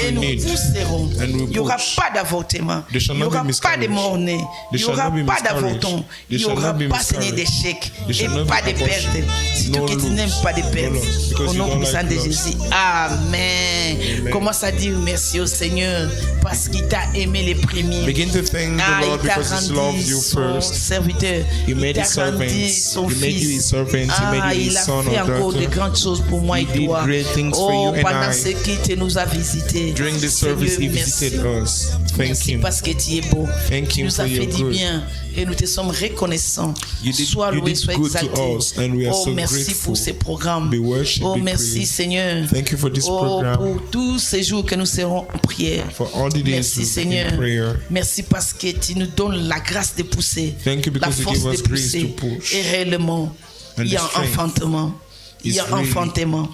et nous pousserons. Il n'y aura pas d'avortement, il n'y aura pas de mort-née, il n'y aura pas d'avortement, il n'y aura pas d'échec et pas de perte. Surtout que tu n'aimes pas de perte. Au nom puissant de Jésus. Amen. Commence à dire merci au Seigneur parce qu'il t'a aimé les premiers. Begin to thank the Lord because He loved you first. Serviteur. He made His servants. He made you His servants. He made you His son or daughter. Il a fait encore de grandes choses pour moi et toi. Pendant ce qu'il nous a visités. During the service, He visited us. Thank Him. Parce que tu es beau. Thank Him nous for a fait your du good. bien et nous te sommes reconnaissants. Sois loué, sois exalté. Oh, merci pour ces programmes. Oh, merci Seigneur. Thank you for this program. Pour tous ces jours que nous serons en prière. For all the days merci Seigneur. Merci parce que tu nous donnes la grâce de pousser. Thank you la because force you give us de grace pousser. to push. Et réellement, il y a enfantement. Il y a enfantement.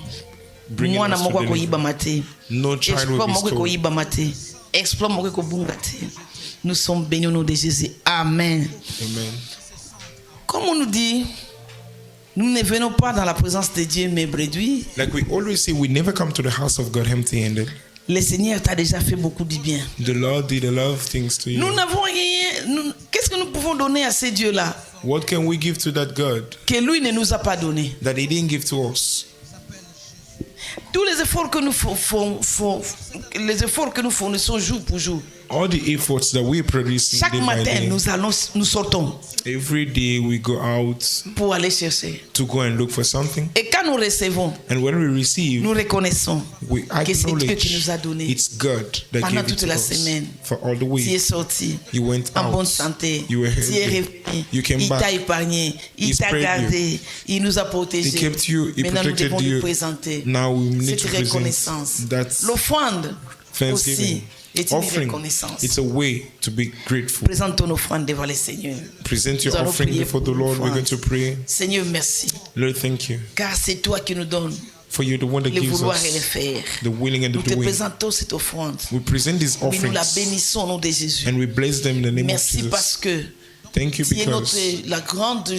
Moi, na moko koyiba mate. No child will be stolen. Explore moko kobungate. Nous sommes bénis au nom de Jésus. Amen. Amen. Comme on nous dit, nous ne venons pas dans la présence de Dieu mais bredouilles. Like we always say, we never come to the house of God empty-handed. Le Seigneur t'a déjà fait beaucoup de bien. The Lord did a lot of things to you. Nous n'avons rien. Qu'est-ce que nous pouvons donner à ce Dieu-là? What can we give to that God que lui ne nous a pas donné? That He didn't give to us? Tous les efforts que nous fournissons jour pour jour. All the efforts that we produce chaque day matin, by day, nous sortons. Every day we go out pour aller chercher. To go and look for something. Et quand nous recevons, and when we receive, nous reconnaissons que c'est Dieu qui nous a donné. It's God that pendant gave toute it la to us. semaine. For all the week, tu es sorti you went en out. bonne santé. You were tu es healthy. You came il back. t'a épargné. Il t'a gardé. Il nous a protégés. He kept you. He maintenant, nous protected devons you. lui présenter Now we need cette to reconnaissance. That's l'offrande aussi est une offering. reconnaissance. It's a way to be grateful. Présente ton offrande devant le Seigneur. Present your offering before the Lord. We're going to pray. Seigneur, merci. Lord, thank you. Car c'est toi qui nous donnes for you're the one that le gives vouloir us et le faire. The willing and the nous te doing. présentons cette offrande. We present these offerings. Et nous la bénissons au nom de Jésus. And we bless them in the name merci of Jesus. parce que Thank you qui est because la grande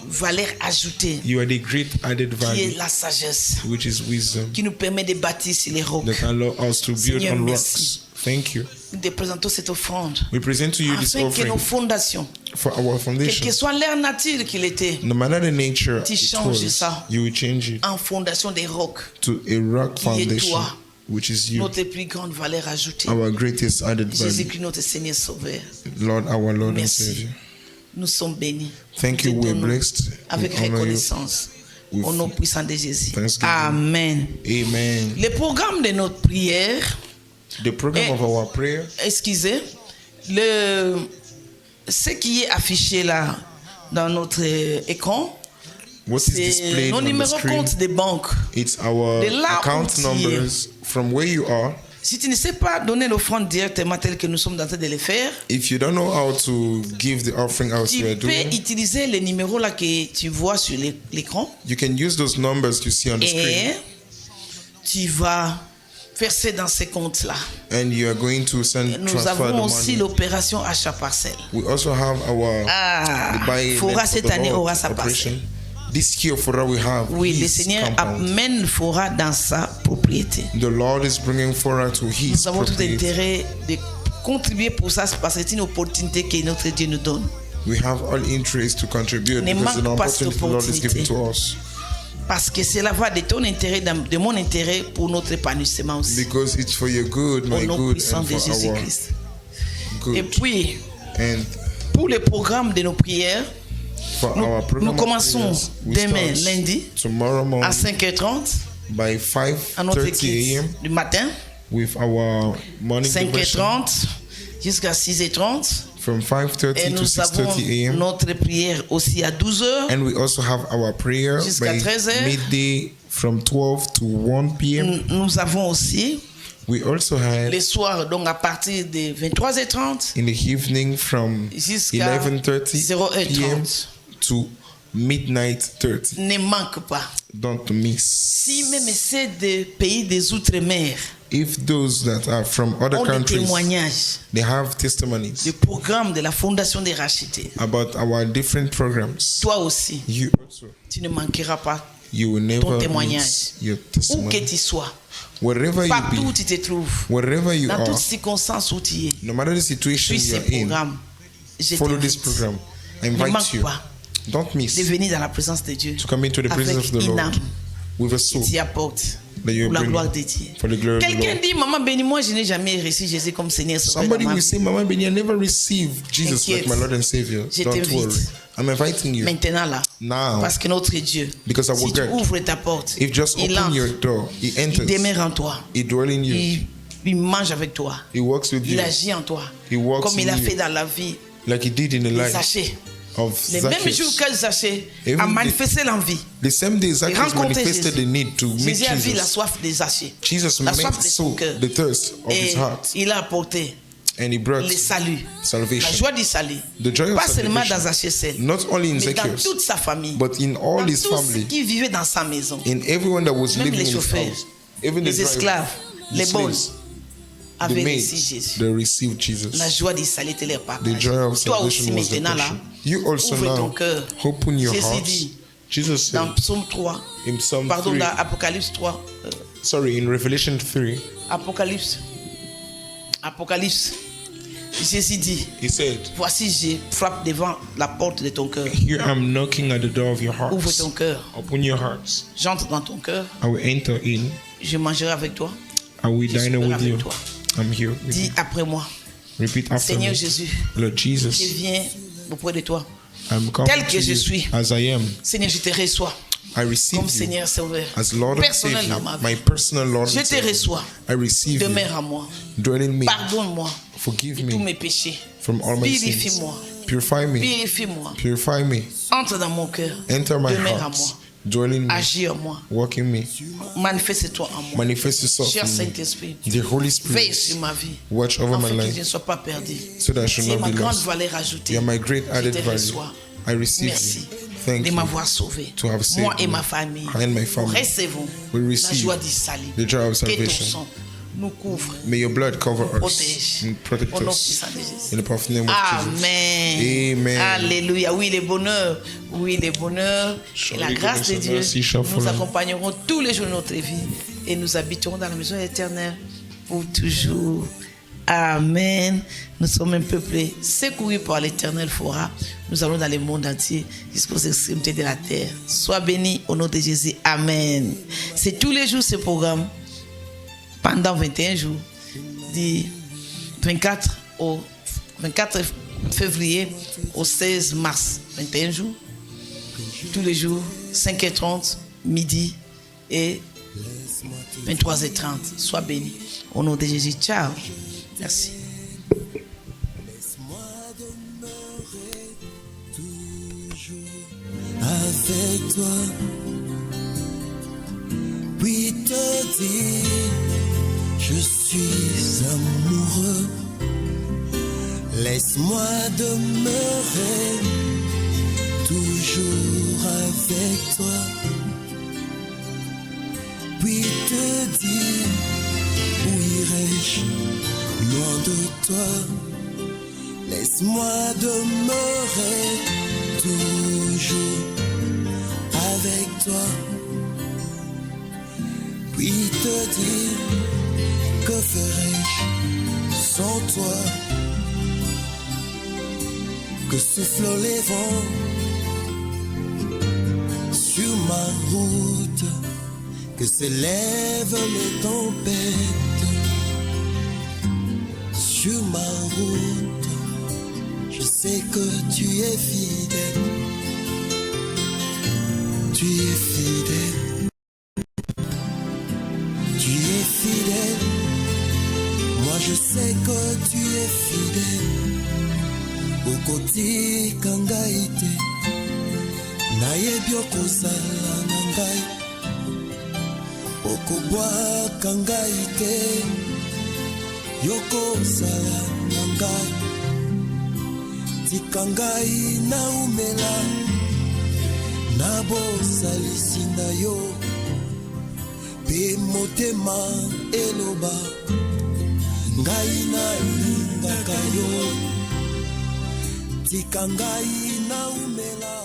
valeur ajoutée, you are the great added qui value, est la sagesse, which is wisdom, qui nous permet de bâtir sur les rocs. that allow us to build Seigneur, on merci. rocks. Thank you. Nous te présentons cette offrande We present to you this afin que nos offering fondations, for our quelle foundation. que soit leur nature qu'il était, No matter the nature Tu it changes was, ça. you will change it en fondation des rocs, to a rock qui est foundation, toi, which is you, notre plus grande valeur ajoutée. our greatest added value. Jésus-Christ, notre Seigneur Sauveur. Lord, our Lord and Merci. Savior. Nous sommes bénis. Thank Nous you, te we're donnons blessed. avec We honor you. reconnaissance. with Au nom puissant de Jésus. thanksgiving. Amen. Amen. Le programme de notre prière, The program of our prayer, excusez, ce qui est affiché là dans notre écran, what is c'est displayed nos on the numéros screen, compte des banques. it's our De là où account tu es. numbers from where you are. Si tu ne sais pas donner l'offrande directement tel que nous sommes en train de le faire, If you don't know how to give the offering as tu we are peux doing, utiliser les numéros là que tu vois sur l'écran you can use those numbers you see on the et screen, tu vas verser dans ces comptes là. and you are going to send Nous transfer the avons aussi money. l'opération achat parcelle. We also have our the buy Fora net for cette the année Lord aura sa parcelle. operation. This year, Fora we have Oui, le his Seigneur compound. amène Fora dans sa propriété. The Lord is bringing Fora to his Nous avons tout property. intérêt de contribuer pour ça parce que c'est une opportunité que notre Dieu nous donne. We have all interest to contribute Ne because it's an manque pas cette opportunity the Lord is giving opportunité. to us. Parce que cela va de ton intérêt, de mon intérêt pour notre épanouissement aussi. Because it's for your good, Au my nom good, puissant and de for our Jésus-Christ. Et good. puis, And pour le programme de nos prières, for our program nous of commençons prayers, we demain, start lundi, tomorrow à morning 5h30, by à notre 5:30 équipe a.m. du matin, with our morning devotion 5h30 jusqu'à 6h30. from Et 5:30 to nous avons 6:30 a.m. notre prière aussi à 12h. And we also have our prayer Jusqu'à by 13h. midday from 12 to 1 p.m. Nous avons aussi We also had les soirs, donc à partir de 23h30 in the evening from jusqu'à 11:30 p.m. 0h30. to midnight 30. Ne manque pas. Don't miss. Si même c'est des pays des outre-mer If those that are from other ont des countries, témoignages, they have testimonies des programmes de la Fondation des Rachetés, about our different programs, toi aussi, you also, tu ne manqueras pas you will ton never témoignage. miss your Où que testimony. tu sois, Wherever you partout où be, tu te trouves, wherever you dans are, toutes circonstances où tu es, no matter the situation suis ces you're in, programmes. Je follow this t'invite. program. I Ne invite manque you. pas Don't de miss venir dans la présence de Dieu to come into the presence avec of the une Lord âme with a qui soul t'y apporte that you pour la bring gloire de Dieu. for the glory of the Quelqu'un Lord. dit, maman bénis-moi, je n'ai jamais reçu Jésus comme Seigneur Sauveur Somebody dans ma will vie. say, Mama Benny, I never received Jesus like T'inquiète. my Lord and Savior. Je Don't t'invite. worry. I'm inviting you Maintenant là, now. parce que notre Dieu, Because our si tu God, ouvres ta porte, if just il open entre, your door, He il enters, demeure en toi, He dwells in you, il mange avec toi, He works with il you, agit en toi, He works comme il in a you. fait dans la vie like He did in the de life Zachée. of Le même jour Zacchaeus. que Zachée Even a the- manifesté l'envie, The same day Zacchaeus rencontrer manifested Jésus. the need to meet Jésus a vu la Jesus. soif de Zachée, Jesus la met soif de son so cœur, the thirst of et his heart, il a apporté and He brought le salut, la salvation. joie du salut, The joy of pas seulement salvation. dans Zachée seul, Not only in mais dans Zacchaeus, toute sa famille, but in all dans his tous ceux family, qui vivaient dans sa maison, in everyone that was même living les in his chauffeurs, house, even the les esclaves, drivers, les the bonnes, slaves, the avaient maids, reçu Jésus. they received Jesus. La joie du salut était leur The partage. joy of Toi salvation aussi was the maintenant là, portion. You also ouvre ton now cœur. open your Jésus hearts. dit Jesus said dans Psaume 3, in Psalm pardon, 3, dans Apocalypse 3, in Revelation 3, Apocalypse, Jésus dit, He said, voici je frappe devant la porte de ton cœur. Here I'm knocking at the door of your Ouvre hearts. ton cœur. Open your hearts. J'entre dans ton cœur. I will enter in. Je mangerai avec toi. I will Je dine souperai with avec you. toi. I'm here with Dis you. après moi, Repeat after Seigneur me. Jésus, Lord je Jesus, viens auprès de toi. I'm coming Tel que to je you suis. as I am. Seigneur, je te reçois I receive comme you Seigneur Sauveur. as Lord and Personnel Savior, dans ma vie. my personal Lord Je and te Savior. reçois. I receive you. Demeure à moi. Dwell in me. Pardonne-moi Forgive de tous me mes péchés. from all my sins. Purifie-moi. Purify me. Purifie-moi. Purify me. Entre dans mon cœur. Enter my Demeure à heart. moi. Dwell in me. Agis en moi. Walk in me. Manifeste-toi en moi. Manifest yourself Cher in me. Saint-Esprit, The Holy veille Spirit, sur ma vie. watch over my Afin que je life ne sois pas perdu. so that I should C'est not ma be grande lost. valeur ajoutée. You are my great Je added te value. reçois. I receive Merci you. Thank de you m'avoir sauvé. to have saved Moi et me ma famille. and my Nous family. recevons We la receive joie du salut. the joy of Que ton salvation. sang nous couvre. May your blood cover us Protège. and protect Au nom us. puissant de Jésus. In the powerful name of Amen. Jesus. Amen. Alléluia. Oui, les bonheurs. Oui, les bonheurs. Et la grâce de Dieu nous accompagneront tous les jours de notre vie. Et nous habiterons dans la maison éternelle pour toujours. Amen. Nous sommes un peuple secouru par l'Éternel fera. Nous allons dans le monde entier jusqu'aux extrémités de la terre. Sois béni au nom de Jésus. Amen. C'est tous les jours ce programme. Pendant 21 jours. Du 24 février au 16 mars. 21 jours. Tous les jours. 5h30, midi et 23h30. Sois béni. Au nom de Jésus. Ciao. Merci. Avec toi, oui te dire, je suis amoureux. Laisse-moi demeurer toujours avec toi. Oui te dire, où irai-je loin de toi? Laisse-moi demeurer toujours avec toi. Puis te dire, que ferais-je sans toi? Que soufflent les vents sur ma route, que s'élèvent les tempêtes sur ma route. Je sais que tu es fidèle. Tu es fidèle. Tu es fidèle. Moi je sais que tu es fidèle. Au côté kangaïté, nayebi okozala na ngai. Okobwa kangaïté, yokozala na ngai. Tika ngai na umela, na bosalisi na yo. Pe motema eloba, ngai nalingaka yo. Tika ngai na umela.